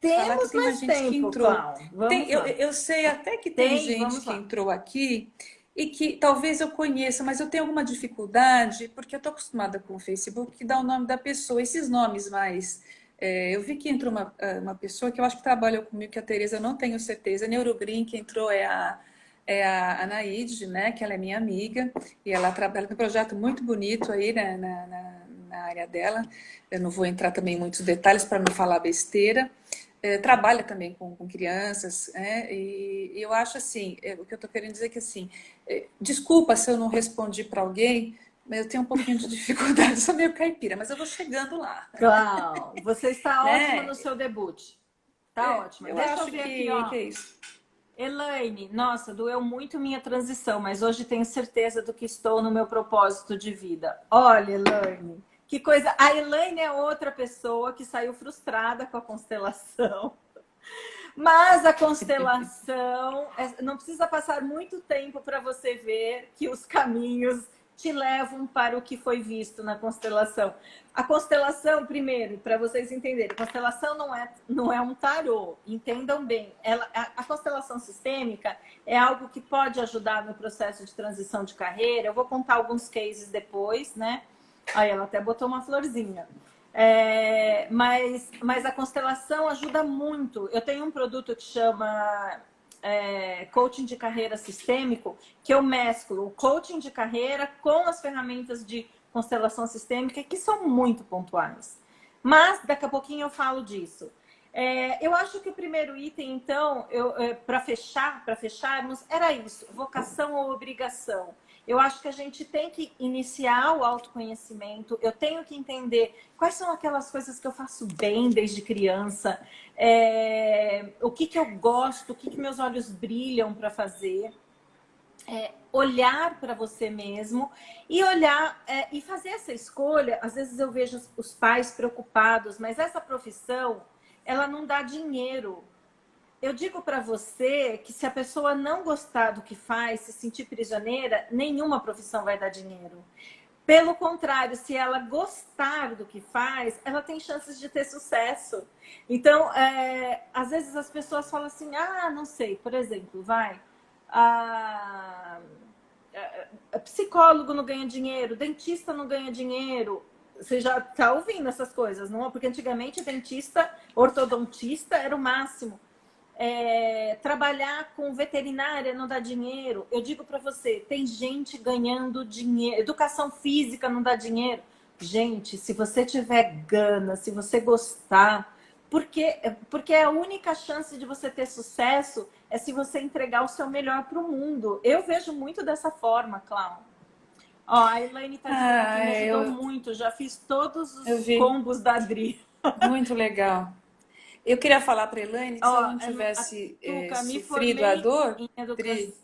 falar que Temos tem uma mais gente que tempo, entrou. Clau. Vamos Eu, lá. eu sei até que tem gente Vamos que lá. entrou aqui e que talvez eu conheça, mas eu tenho alguma dificuldade, porque eu estou acostumada com o Facebook que dá o nome da pessoa, esses nomes mais. Eu vi que entrou uma pessoa que eu acho que trabalhou comigo, que é a Tereza, eu não tenho certeza. Neurogreen, que entrou é a Anaíde, né? Que ela é minha amiga. E ela trabalha num projeto muito bonito aí, né, na área dela. Eu não vou entrar também em muitos detalhes para não falar besteira. Trabalha também com crianças, né? E eu acho assim, o que eu estou querendo dizer é que assim, desculpa se eu não respondi para alguém, mas eu tenho um pouquinho de dificuldade, sou meio caipira, mas eu vou chegando lá, Clau, você está ótima no né? seu debut. Tá ótima. Eu Deixa eu acho ver aqui, que ó. é isso. Elaine, nossa, doeu muito minha transição, mas hoje tenho certeza do que estou no meu propósito de vida. Olha, Elaine, que coisa. A Elaine é outra pessoa que saiu frustrada com a constelação. Mas a constelação, não precisa passar muito tempo para você ver que os caminhos te levam para o que foi visto na constelação. A constelação, primeiro, para vocês entenderem, a constelação não é um tarô, entendam bem. A constelação sistêmica é algo que pode ajudar no processo de transição de carreira. Eu vou contar alguns cases depois, né? Aí ela até botou uma florzinha. Mas a constelação ajuda muito. Eu tenho um produto que chama coaching de carreira sistêmico, que eu mesclo o coaching de carreira com as ferramentas de constelação sistêmica, que são muito pontuais. Mas daqui a pouquinho eu falo disso. Eu acho que o primeiro item, então, para fecharmos, era isso: vocação ou obrigação. Eu acho que a gente tem que iniciar o autoconhecimento, eu tenho que entender quais são aquelas coisas que eu faço bem desde criança, o que eu gosto, o que meus olhos brilham para fazer. Olhar para você mesmo e olhar e fazer essa escolha. Às vezes eu vejo os pais preocupados, mas essa profissão, ela não dá dinheiro. Eu digo para você que se a pessoa não gostar do que faz, se sentir prisioneira, nenhuma profissão vai dar dinheiro. Pelo contrário, se ela gostar do que faz, ela tem chances de ter sucesso. Então, às vezes as pessoas falam assim, não sei, por exemplo, psicólogo não ganha dinheiro, dentista não ganha dinheiro. Você já está ouvindo essas coisas, não? Porque antigamente dentista, ortodontista era o máximo. Trabalhar com veterinária não dá dinheiro. Eu digo para você, tem gente ganhando dinheiro. Educação física não dá dinheiro. Gente, se você tiver gana, se você gostar, porque a única chance de você ter sucesso é se você entregar o seu melhor para o mundo. Eu vejo muito dessa forma, Cláudia. Ó, a Elaine está dizendo que me ajudou muito. Já fiz todos Eu os vi, combos da Adri. muito legal. Eu queria falar para a Elaine que se ela Ó, não tivesse Tuca, me sofrido a formei dor, em educação. Dri,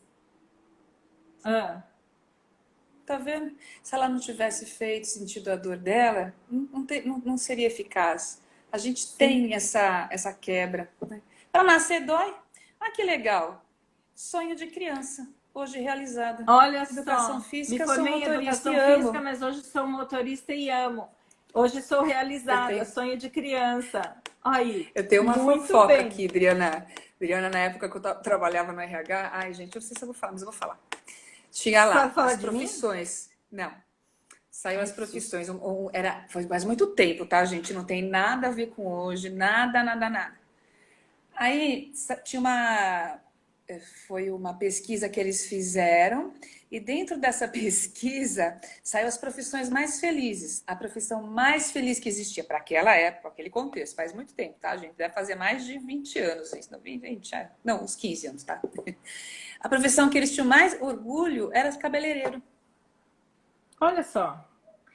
tá vendo? Se ela não tivesse sentido a dor dela, não seria eficaz. A gente tem essa quebra, né? Para nascer dói. Ah, que legal. Sonho de criança, hoje realizada. Olha Educação só, me física, sou formei em motorista e educação física, amo. mas hoje sou motorista e amo. Hoje sou Eu realizada, tenho, sonho de criança. Aí, eu tenho uma muito fofoca bem. aqui, Adriana. Adriana, na época que eu trabalhava no RH, ai, gente, eu não sei se eu vou falar, mas eu vou falar. Tinha Você vai lá falar as de mim? profissões. Não, saiu Ai, as que susto. profissões. Foi faz muito tempo, tá, gente? Não tem nada a ver com hoje, nada, nada, nada. Aí tinha foi uma pesquisa que eles fizeram, e dentro dessa pesquisa saiu as profissões mais felizes. A profissão mais feliz que existia para aquela época, aquele contexto, faz muito tempo, tá, gente? Deve fazer mais de 20 anos isso, não, 20, não, uns 15 anos, tá? A profissão que eles tinham mais orgulho era cabeleireiro. Olha só.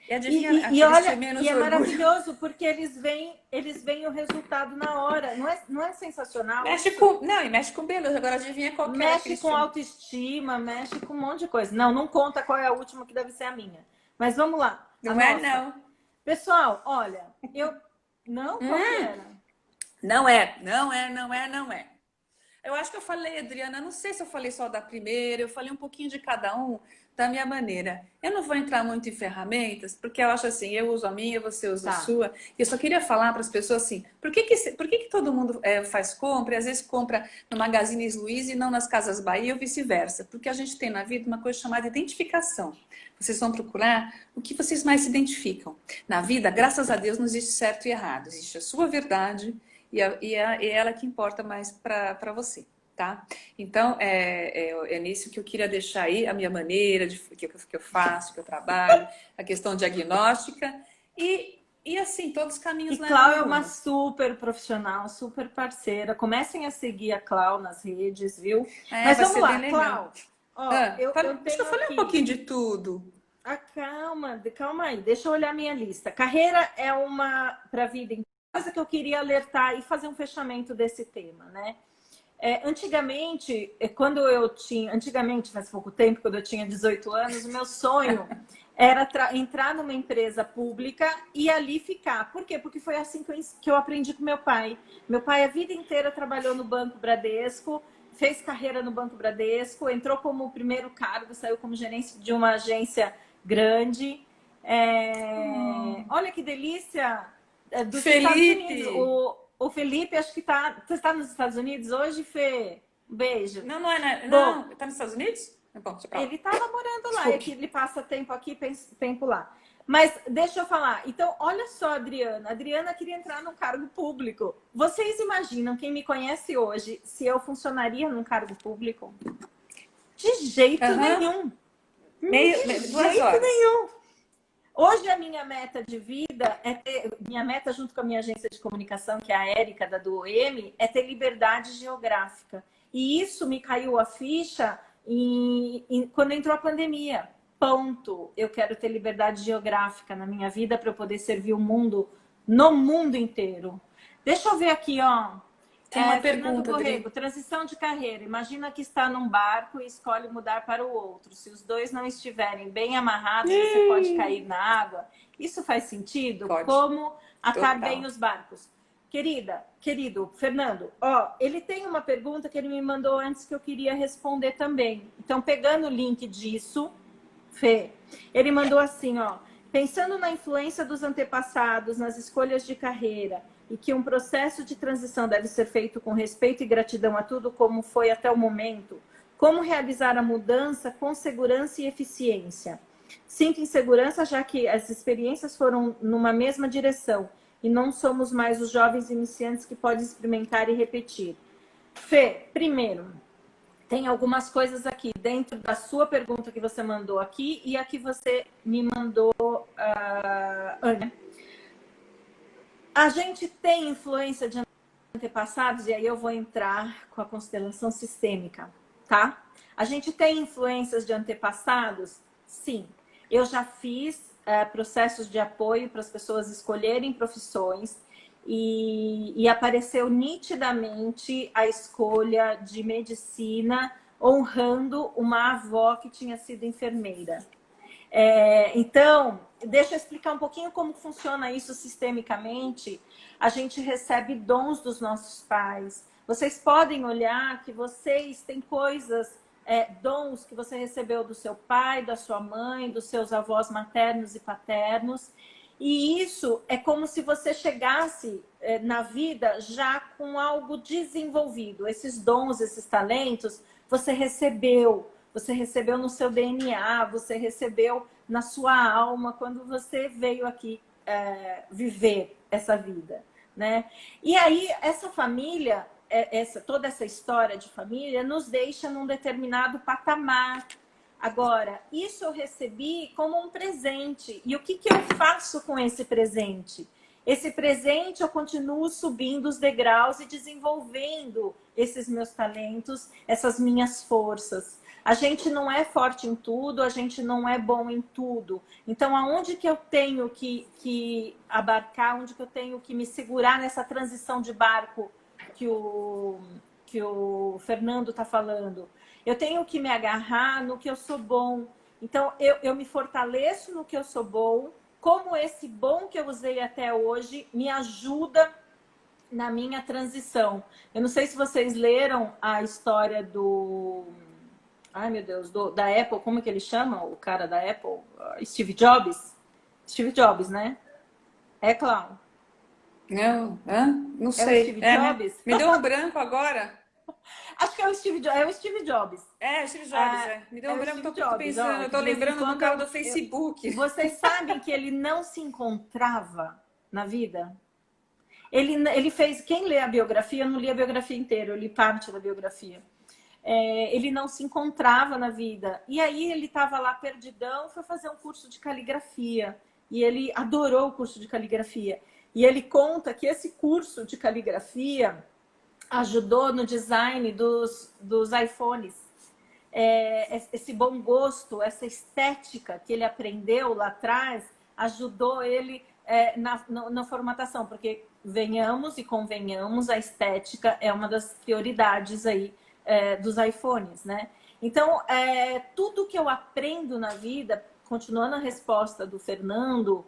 E adivinha, E aqueles têm olha, menos e é orgulho. maravilhoso porque eles veem o resultado na hora. Não é sensacional Mexe isso? com, não, e mexe com beleza. Agora adivinha qual que era Mexe aqueles com tinham. autoestima, mexe com um monte de coisa. Não, não conta qual é a última que deve ser a minha. Mas vamos lá, a Não é, nossa. não. Pessoal, olha, eu. Não? Qual que era? Não é, não é, não é, não é. Eu acho que eu falei, Adriana, não sei se eu falei só da primeira, eu falei um pouquinho de cada um da minha maneira. Eu não vou entrar muito em ferramentas, porque eu acho assim, eu uso a minha, você usa a Tá. sua. E eu só queria falar para as pessoas assim, por que que todo mundo faz compra e às vezes compra no Magazine Luiza e não nas Casas Bahia ou vice-versa? Porque a gente tem na vida uma coisa chamada identificação. Vocês vão procurar o que vocês mais se identificam. Na vida, graças a Deus, não existe certo e errado. Existe a sua verdade e é ela que importa mais para você, tá? Então, é nisso que eu queria deixar aí a minha maneira, que eu faço, que eu trabalho, a questão diagnóstica e assim, todos os E caminhos levam Clau a é uma uma. super profissional, super parceira. Comecem a seguir a Clau nas redes, viu? É, Mas vai vamos ser bem lá, legal. Clau. Ó, eu Acho que eu tenho falei um aqui. pouquinho de tudo. Ah, calma aí, deixa eu olhar minha lista. Carreira é uma para a vida inteira. Coisa que eu queria alertar e fazer um fechamento desse tema, né? Antigamente, quando eu tinha. Antigamente, faz pouco tempo, quando eu tinha 18 anos, o meu sonho era entrar numa empresa pública e ali ficar. Por quê? Porque foi assim que eu aprendi com meu pai. Meu pai a vida inteira trabalhou no Banco Bradesco, fez carreira no Banco Bradesco, entrou como primeiro cargo, saiu como gerente de uma agência grande. Olha que delícia! Dos Estados Unidos. Felipe! O Felipe, acho que tá. Você está nos Estados Unidos hoje, Fê? Um beijo. Não, não é, Bom, não. Tá nos Estados Unidos? Bom, deixa pra lá. ele estava morando lá, é que Desculpe. ele passa tempo aqui, tempo lá. Mas deixa eu falar. Então, olha só, Adriana. A Adriana queria entrar num cargo público. Vocês imaginam, quem me conhece hoje, se eu funcionaria num cargo público? De jeito Aham. nenhum. De Duas jeito horas. nenhum. Hoje a minha meta de vida minha meta junto com a minha agência de comunicação, que é a Érica da Duoemi, é ter liberdade geográfica. E isso me caiu a ficha quando entrou a pandemia. Ponto. Eu quero ter liberdade geográfica na minha vida para eu poder servir o mundo no mundo inteiro. Deixa eu ver aqui, ó. Tem uma Fernando pergunta, Borrego, Adri. transição de carreira. Imagina que está num barco e escolhe mudar para o outro. Se os dois não estiverem bem amarrados, você pode cair na água. Isso faz sentido? Pode. Como atar bem Total. os barcos? Querido, Fernando, ó, ele tem uma pergunta que ele me mandou antes que eu queria responder também. Então, pegando o link disso, Fê, ele mandou assim, ó. Pensando na influência dos antepassados nas escolhas de carreira e que um processo de transição deve ser feito com respeito e gratidão a tudo como foi até o momento, como realizar a mudança com segurança e eficiência? Sinto insegurança, já que as experiências foram numa mesma direção e não somos mais os jovens iniciantes que podem experimentar e repetir. Fê, primeiro, tem algumas coisas aqui dentro da sua pergunta que você mandou aqui e a que você me mandou, Ana. A gente tem influência de antepassados, e aí eu vou entrar com a constelação sistêmica, tá? A gente tem influências de antepassados? Sim. Eu já fiz processos de apoio para as pessoas escolherem profissões e apareceu nitidamente a escolha de medicina honrando uma avó que tinha sido enfermeira. Então, deixa eu explicar um pouquinho como funciona isso sistemicamente. A gente recebe dons dos nossos pais. Vocês podem olhar que vocês têm coisas, dons que você recebeu do seu pai, da sua mãe, dos seus avós maternos e paternos. E isso é como se você chegasse na vida já com algo desenvolvido. Esses dons, esses talentos, você recebeu. Você recebeu no seu DNA, você recebeu na sua alma quando você veio aqui viver essa vida, né? E aí, essa família, toda essa história de família nos deixa num determinado patamar. Agora, isso eu recebi como um presente. E o que eu faço com esse presente? Esse presente eu continuo subindo os degraus e desenvolvendo esses meus talentos, essas minhas forças. A gente não é forte em tudo, a gente não é bom em tudo. Então, aonde que eu tenho que abarcar, onde que eu tenho que me segurar nessa transição de barco que que o Fernando está falando? Eu tenho que me agarrar no que eu sou bom. Então, eu me fortaleço no que eu sou bom, como esse bom que eu usei até hoje me ajuda na minha transição. Eu não sei se vocês leram a história do... Ai, meu Deus, da Apple, como é que ele chama? O cara da Apple? Steve Jobs? Steve Jobs, né? É, Cláudio? Não, hã? Não É o sei. Steve É, né? Jobs? Me deu um branco agora. Acho que é o Steve, é o Steve Jobs. É, Steve Jobs, Ah, é. Me deu é um o branco, Steve tô Jobs, pensando, ó, eu que tô de vez em lembrando do quando cara do Facebook. vocês sabem que ele não se encontrava na vida? Ele fez. Quem lê a biografia, eu não li a biografia inteira, eu li parte da biografia. Ele não se encontrava na vida. E aí ele estava lá perdidão, foi fazer um curso de caligrafia. E ele adorou o curso de caligrafia. E ele conta que esse curso de caligrafia ajudou no design dos iPhones. Esse bom gosto, essa estética que ele aprendeu lá atrás, ajudou ele na formatação, porque venhamos e convenhamos, a estética é uma das prioridades aí dos iPhones, né? Então, tudo que eu aprendo na vida, continuando a resposta do Fernando,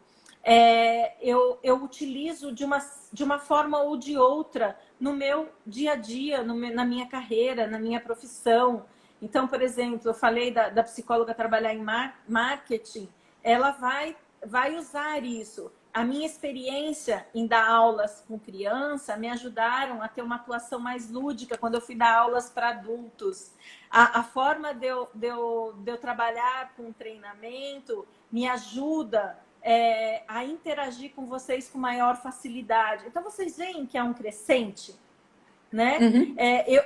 eu utilizo de uma forma ou de outra no meu dia a dia, na minha carreira, na minha profissão. Então, por exemplo, eu falei da psicóloga trabalhar em marketing, ela vai usar isso. A minha experiência em dar aulas com criança me ajudaram a ter uma atuação mais lúdica quando eu fui dar aulas para adultos. A forma de eu trabalhar com treinamento me ajuda a interagir com vocês com maior facilidade. Então, vocês veem que é um crescente, né? Uhum.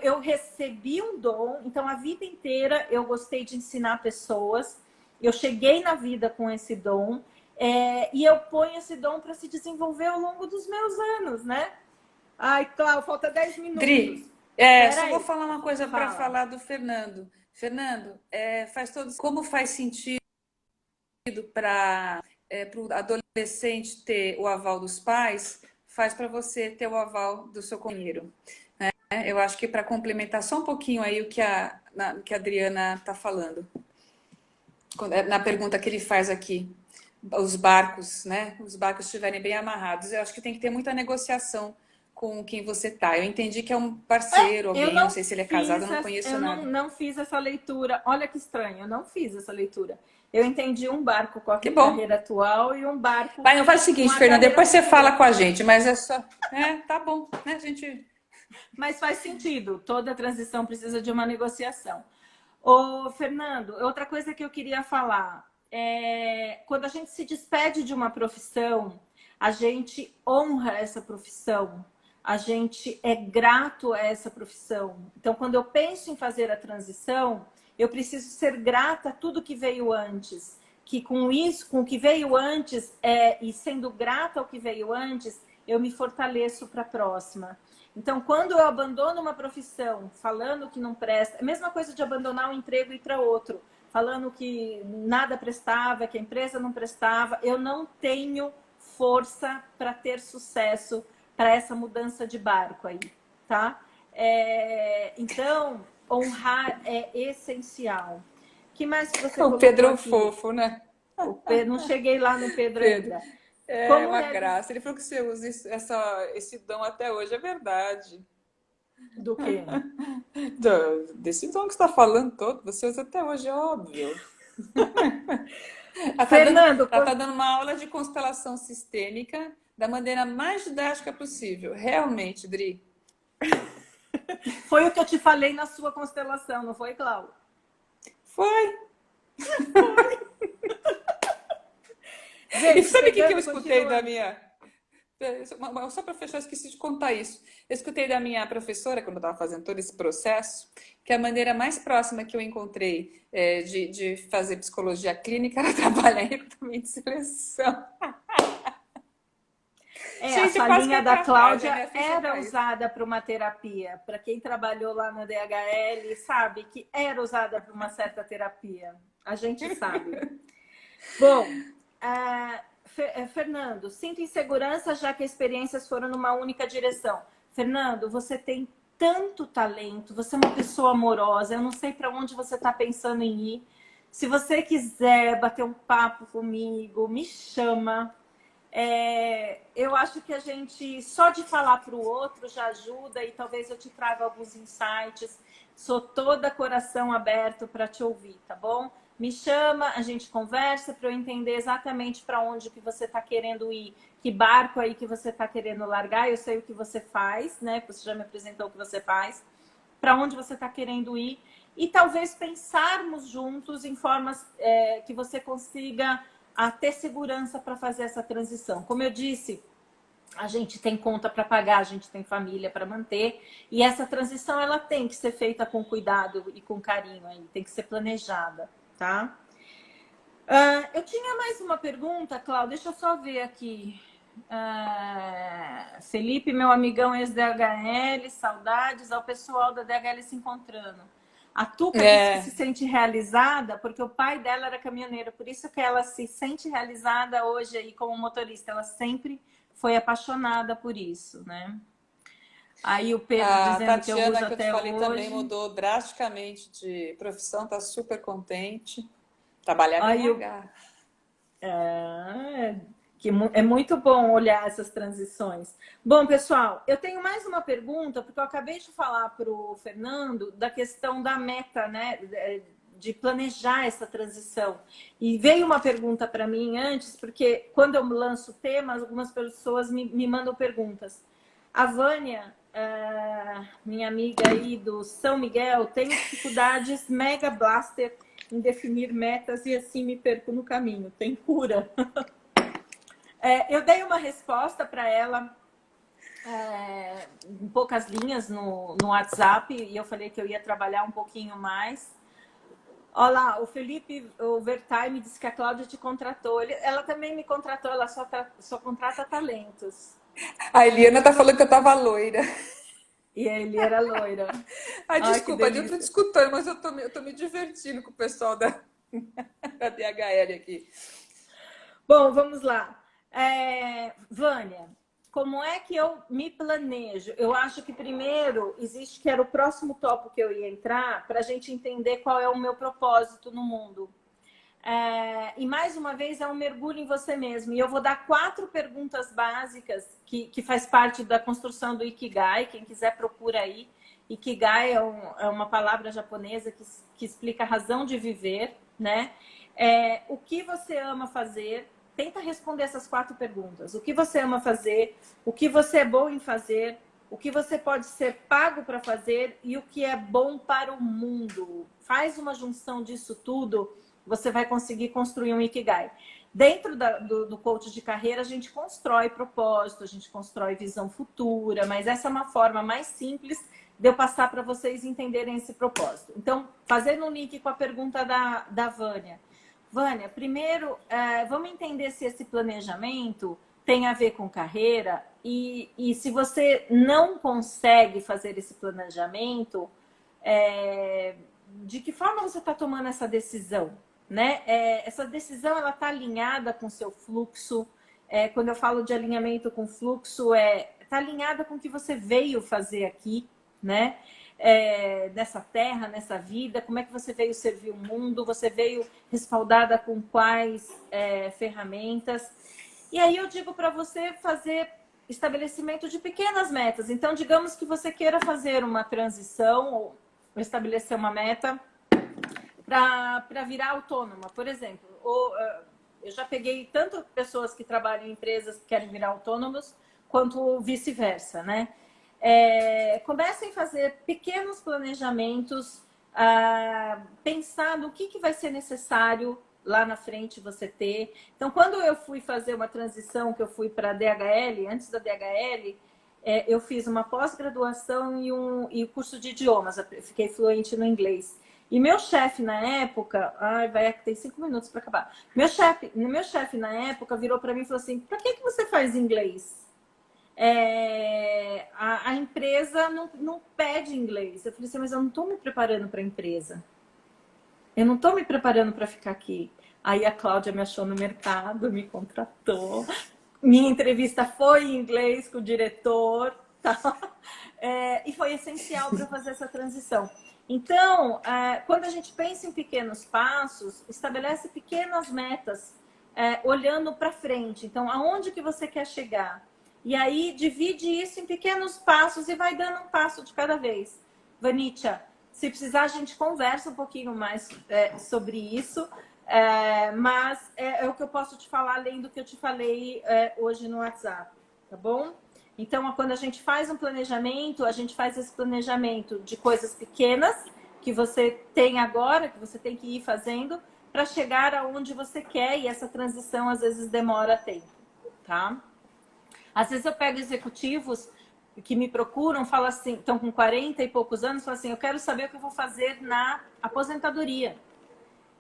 Eu recebi um dom, então a vida inteira eu gostei de ensinar pessoas. Eu cheguei na vida com esse dom e eu ponho esse dom para se desenvolver ao longo dos meus anos, né? Ai, Cláudia, falta 10 minutos. Dri, só vou Peraí, falar uma coisa para fala. falar do Fernando. Fernando, faz todo. Como faz sentido para o adolescente ter o aval dos pais, faz para você ter o aval do seu companheiro. Né? Eu acho que para complementar só um pouquinho aí o que que a Adriana está falando, na pergunta que ele faz aqui, os barcos, né? Os barcos estiverem bem amarrados, eu acho que tem que ter muita negociação com quem você tá. Eu entendi que é um parceiro, Eu alguém, não sei se ele é casado, eu não conheço eu nada. não fiz essa leitura. Olha que estranho, eu não fiz essa leitura. Eu entendi um barco com a Que bom. carreira atual e um barco Vai, não faz o com seguinte, a Fernanda, carreira depois você futura. fala com a gente, mas é só. Tá bom, né? A gente. Mas faz sentido, toda transição precisa de uma negociação. Ô, Fernando, outra coisa que eu queria falar quando a gente se despede de uma profissão, a gente honra essa profissão, a gente é grato a essa profissão. Então, quando eu penso em fazer a transição, eu preciso ser grata a tudo que veio antes. Que com isso, com o que veio antes, e sendo grata ao que veio antes, eu me fortaleço para a próxima. Então, quando eu abandono uma profissão, falando que não presta, é a mesma coisa de abandonar um emprego e ir para outro, falando que nada prestava, que a empresa não prestava, eu não tenho força para ter sucesso para essa mudança de barco aí, tá? Então, honrar é essencial. O que mais que você O colocou Pedro aqui? fofo, né? O Pedro, não cheguei lá no Pedro Pedro. ainda. É Como uma realizar... graça. Ele falou que você usa esse dom até hoje, é verdade. Do quê? Desse dom que você está falando todo, você usa até hoje, é óbvio. Fernando, Ela tá dando uma aula de constelação sistêmica da maneira mais didática possível. Realmente, Dri. foi o que eu te falei na sua constelação, não foi, Cláudia? Foi. Gente, E sabe o que eu pegando, escutei da continuando. minha. Só para fechar, eu esqueci de contar isso. Eu escutei da minha professora, quando eu estava fazendo todo esse processo, que a maneira mais próxima que eu encontrei de fazer psicologia clínica era trabalhar em recrutamento e seleção. Gente, essa quase que linha da atrapalha, Cláudia minha ficha era caiu. usada para uma terapia. Para quem trabalhou lá na DHL, sabe que era usada para uma certa terapia. A gente sabe. Bom, Fernando, sinto insegurança já que as experiências foram numa única direção. Fernando, você tem tanto talento, você é uma pessoa amorosa, eu não sei para onde você está pensando em ir. Se você quiser bater um papo comigo, me chama. Eu acho que a gente, só de falar para o outro já ajuda e talvez eu te traga alguns insights. Sou toda coração aberto para te ouvir, tá bom? Me chama, a gente conversa para eu entender exatamente para onde que você está querendo ir, que barco aí que você está querendo largar. Eu sei o que você faz, né? Você já me apresentou o que você faz, para onde você está querendo ir e talvez pensarmos juntos em formas que você consiga ter segurança para fazer essa transição. Como eu disse, a gente tem conta para pagar, a gente tem família para manter e essa transição ela tem que ser feita com cuidado e com carinho, aí, tem que ser planejada, tá? Eu tinha mais uma pergunta, Cláudia, deixa eu só ver aqui. Felipe, meu amigão ex-DHL, saudades ao pessoal da DHL se encontrando. A Tuca disse que se sente realizada porque o pai dela era caminhoneiro, por isso que ela se sente realizada hoje aí como motorista. Ela sempre foi apaixonada por isso, né? Aí o Pedro A dizendo que eu uso Tatiana, que eu te até falei também, hoje. mudou drasticamente de profissão, tá super contente. Trabalhava em Aí o RH. que é muito bom olhar essas transições. Bom, pessoal, eu tenho mais uma pergunta, porque eu acabei de falar para o Fernando da questão da meta, né? De planejar essa transição. E veio uma pergunta para mim antes, porque quando eu lanço temas, algumas pessoas me mandam perguntas. A Vânia, minha amiga aí do São Miguel, tem dificuldades mega blaster em definir metas e assim me perco no caminho. Tem cura? Eu dei uma resposta para ela em poucas linhas no WhatsApp e eu falei que eu ia trabalhar um pouquinho mais. Olha lá, o Felipe Overtime disse que a Cláudia te contratou. Ela também me contratou, ela só contrata talentos. A Eliana tá falando que eu tava loira. E ele era loira. Ai, Ai, que desculpa, eu tô delícia. te escutando, mas eu tô me divertindo com o pessoal da DHL aqui. Bom, vamos lá. Vânia, como é que eu me planejo? Eu acho que primeiro existe que era o próximo tópico que eu ia entrar para a gente entender qual é o meu propósito no mundo. E mais uma vez é um mergulho em você mesmo. E eu vou dar 4 perguntas básicas que faz parte da construção do Ikigai. Quem quiser procura aí. Ikigai é uma palavra japonesa que explica a razão de viver, né? O que você ama fazer? Tenta responder essas 4 perguntas. O que você ama fazer? O que você é bom em fazer? O que você pode ser pago para fazer? E o que é bom para o mundo? Faz uma junção disso tudo, você vai conseguir construir um Ikigai. Dentro do coach de carreira, a gente constrói propósito, a gente constrói visão futura, mas essa é uma forma mais simples de eu passar para vocês entenderem esse propósito. Então, fazendo um link com a pergunta da Vânia. Vânia, primeiro, vamos entender se esse planejamento tem a ver com carreira e se você não consegue fazer esse planejamento, de que forma você está tomando essa decisão? Né? Essa decisão ela está alinhada com o seu fluxo. Quando eu falo de alinhamento com fluxo, está alinhada com o que você veio fazer aqui, né? Nessa terra, nessa vida, como é que você veio servir o mundo, você veio respaldada com quais ferramentas. E aí eu digo para você fazer estabelecimento de pequenas metas. Então, digamos que você queira fazer uma transição ou estabelecer uma meta para virar autônoma, por exemplo. Eu já peguei tanto pessoas que trabalham em empresas que querem virar autônomos, quanto vice-versa, né? Comecem a fazer pequenos planejamentos, pensar no que vai ser necessário lá na frente você ter. Então, quando eu fui fazer uma transição, que eu fui para a DHL, antes da DHL, eu fiz uma pós-graduação e curso de idiomas, eu fiquei fluente no inglês. E meu chefe na época, tem 5 minutos para acabar. Meu chefe na época virou para mim e falou assim: "Para que você faz inglês?" A empresa não pede inglês. Eu falei assim, mas eu não estou me preparando para a empresa. Eu não estou me preparando para ficar aqui. Aí a Cláudia me achou no mercado, me contratou. Minha entrevista foi em inglês com o diretor, tá? E foi essencial para fazer essa transição. Então, quando a gente pensa em pequenos passos, estabelece pequenas metas, olhando para frente. Então, aonde que você quer chegar? E aí, divide isso em pequenos passos e vai dando um passo de cada vez. Vanitia, se precisar, a gente conversa um pouquinho mais sobre isso. Mas é o que eu posso te falar, além do que eu te falei hoje no WhatsApp, tá bom? Então, quando a gente faz um planejamento, a gente faz esse planejamento de coisas pequenas que você tem agora, que você tem que ir fazendo, para chegar aonde você quer, e essa transição às vezes demora tempo, tá? Às vezes eu pego executivos que me procuram, falam assim, estão com 40 e poucos anos, falam assim, eu quero saber o que eu vou fazer na aposentadoria.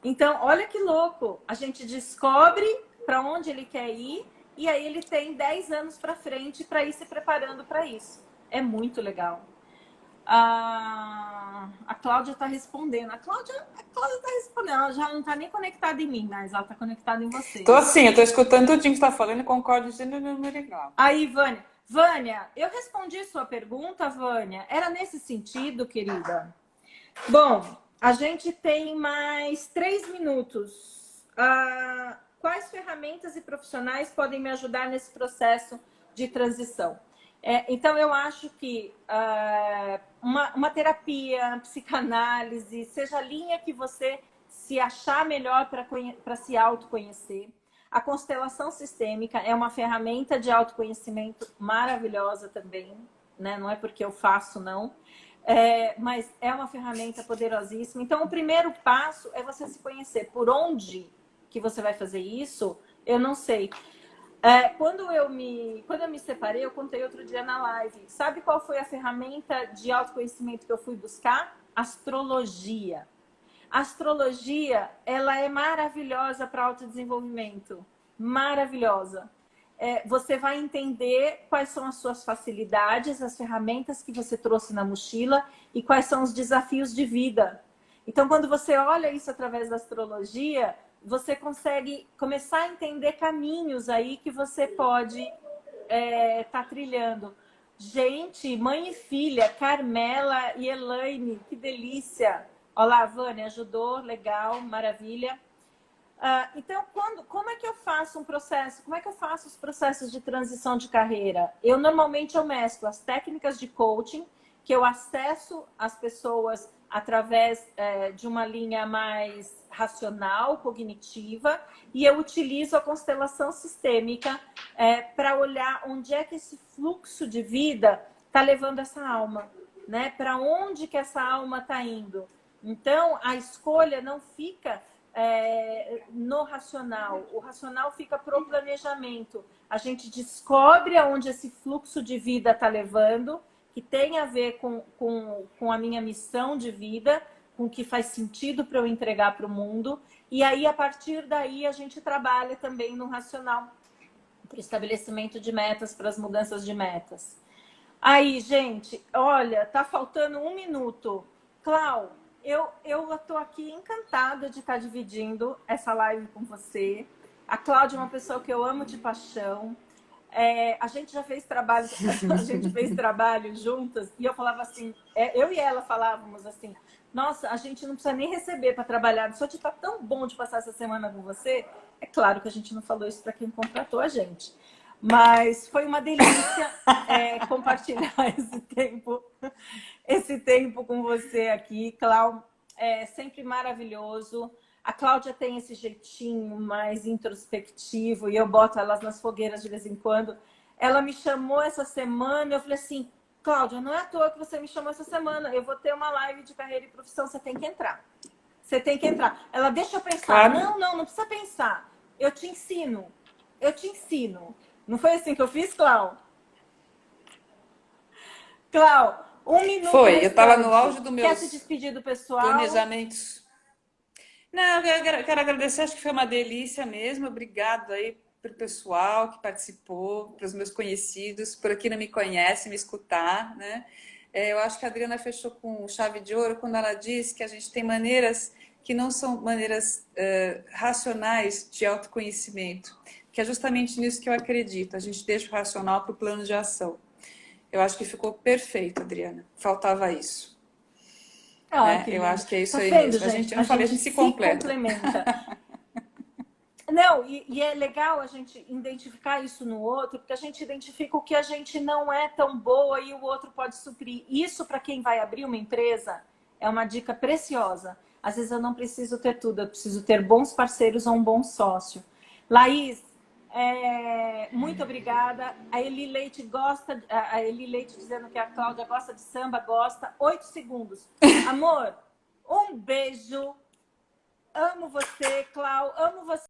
Então, olha que louco, a gente descobre para onde ele quer ir e aí ele tem 10 anos para frente para ir se preparando para isso. É muito legal. A Cláudia está respondendo. A Cláudia está respondendo. Ela já não está nem conectada em mim, mas ela está conectada em você. Tô sim, eu tô escutando tudo que você está falando e concordo dizendo é legal. Aí, Vânia. Vânia, eu respondi sua pergunta, Vânia. Era nesse sentido, querida? Bom, a gente tem mais 3 minutos. Quais ferramentas e profissionais podem me ajudar nesse processo de transição? Então, eu acho que uma terapia, psicanálise, seja a linha que você se achar melhor para se autoconhecer. A constelação sistêmica é uma ferramenta de autoconhecimento maravilhosa também, né? Não é porque eu faço, não. Mas é uma ferramenta poderosíssima. Então, o primeiro passo é você se conhecer. Por onde que você vai fazer isso, eu não sei. Quando eu me separei, eu contei outro dia na live. Sabe qual foi a ferramenta de autoconhecimento que eu fui buscar? Astrologia. A astrologia, ela é maravilhosa para autodesenvolvimento. Maravilhosa. Você vai entender quais são as suas facilidades, as ferramentas que você trouxe na mochila e quais são os desafios de vida. Então, quando você olha isso através da astrologia, você consegue começar a entender caminhos aí que você pode tá trilhando. Gente, mãe e filha, Carmela e Elaine, que delícia! Olá, Vânia, ajudou, legal, maravilha. Então, como é que eu faço um processo? Como é que eu faço os processos de transição de carreira? Normalmente eu mesclo as técnicas de coaching, que eu acesso as pessoas através de uma linha mais racional, cognitiva, e eu utilizo a constelação sistêmica para olhar onde é que esse fluxo de vida está levando essa alma, né? Para onde que essa alma está indo? Então, a escolha não fica no racional. O racional fica pro planejamento. A gente descobre aonde esse fluxo de vida está levando, que tem a ver com a minha missão de vida, com o que faz sentido para eu entregar para o mundo. E aí, a partir daí, a gente trabalha também no racional, para o estabelecimento de metas, para as mudanças de metas. Aí, gente, olha, tá faltando 1 minuto. Clau, eu estou aqui encantada de estar dividindo essa live com você. A Cláudia é uma pessoa que eu amo de paixão. A gente já fez trabalho, juntas, e eu falava assim, eu e ela falávamos assim, nossa, a gente não precisa nem receber para trabalhar, só de estar tão bom de passar essa semana com você. É claro que a gente não falou isso para quem contratou a gente. Mas foi uma delícia compartilhar esse tempo com você aqui, Cláudia. É sempre maravilhoso. A Cláudia tem esse jeitinho mais introspectivo e eu boto elas nas fogueiras de vez em quando. Ela me chamou essa semana, eu falei assim, Cláudia, não é à toa que você me chamou essa semana, eu vou ter uma live de carreira e profissão, você tem que entrar. Você tem que entrar. Ela, deixa eu pensar. Claro. Não precisa pensar. Eu te ensino. Não foi assim que eu fiz, Clau? Clau, 1 minuto. Foi, eu estava no auge do meu. Quer se despedir do pessoal? Planejamentos. Não, eu quero agradecer, acho que foi uma delícia mesmo. Obrigado aí para o pessoal que participou, para os meus conhecidos, para quem não me conhece, me escutar, né? Eu acho que a Adriana fechou com chave de ouro quando ela disse que a gente tem maneiras que não são maneiras racionais de autoconhecimento, que é justamente nisso que eu acredito. A gente deixa o racional para o plano de ação. Eu acho que ficou perfeito, Adriana. Faltava isso. Ah, Né? que Eu lindo. acho que é isso Tá aí vendo, mesmo. gente? Eu A não falei, a gente gente se se completa. complementa. Não, e é legal a gente identificar isso no outro, porque a gente identifica o que a gente não é tão boa e o outro pode suprir. Isso, para quem vai abrir uma empresa, é uma dica preciosa. Às vezes eu não preciso ter tudo, eu preciso ter bons parceiros ou um bom sócio. Laís, muito obrigada. A Eli Leite gosta, a Eli Leite dizendo que a Cláudia gosta de samba, gosta. 8 segundos. Amor, um beijo. Amo você, Clau. Amo você.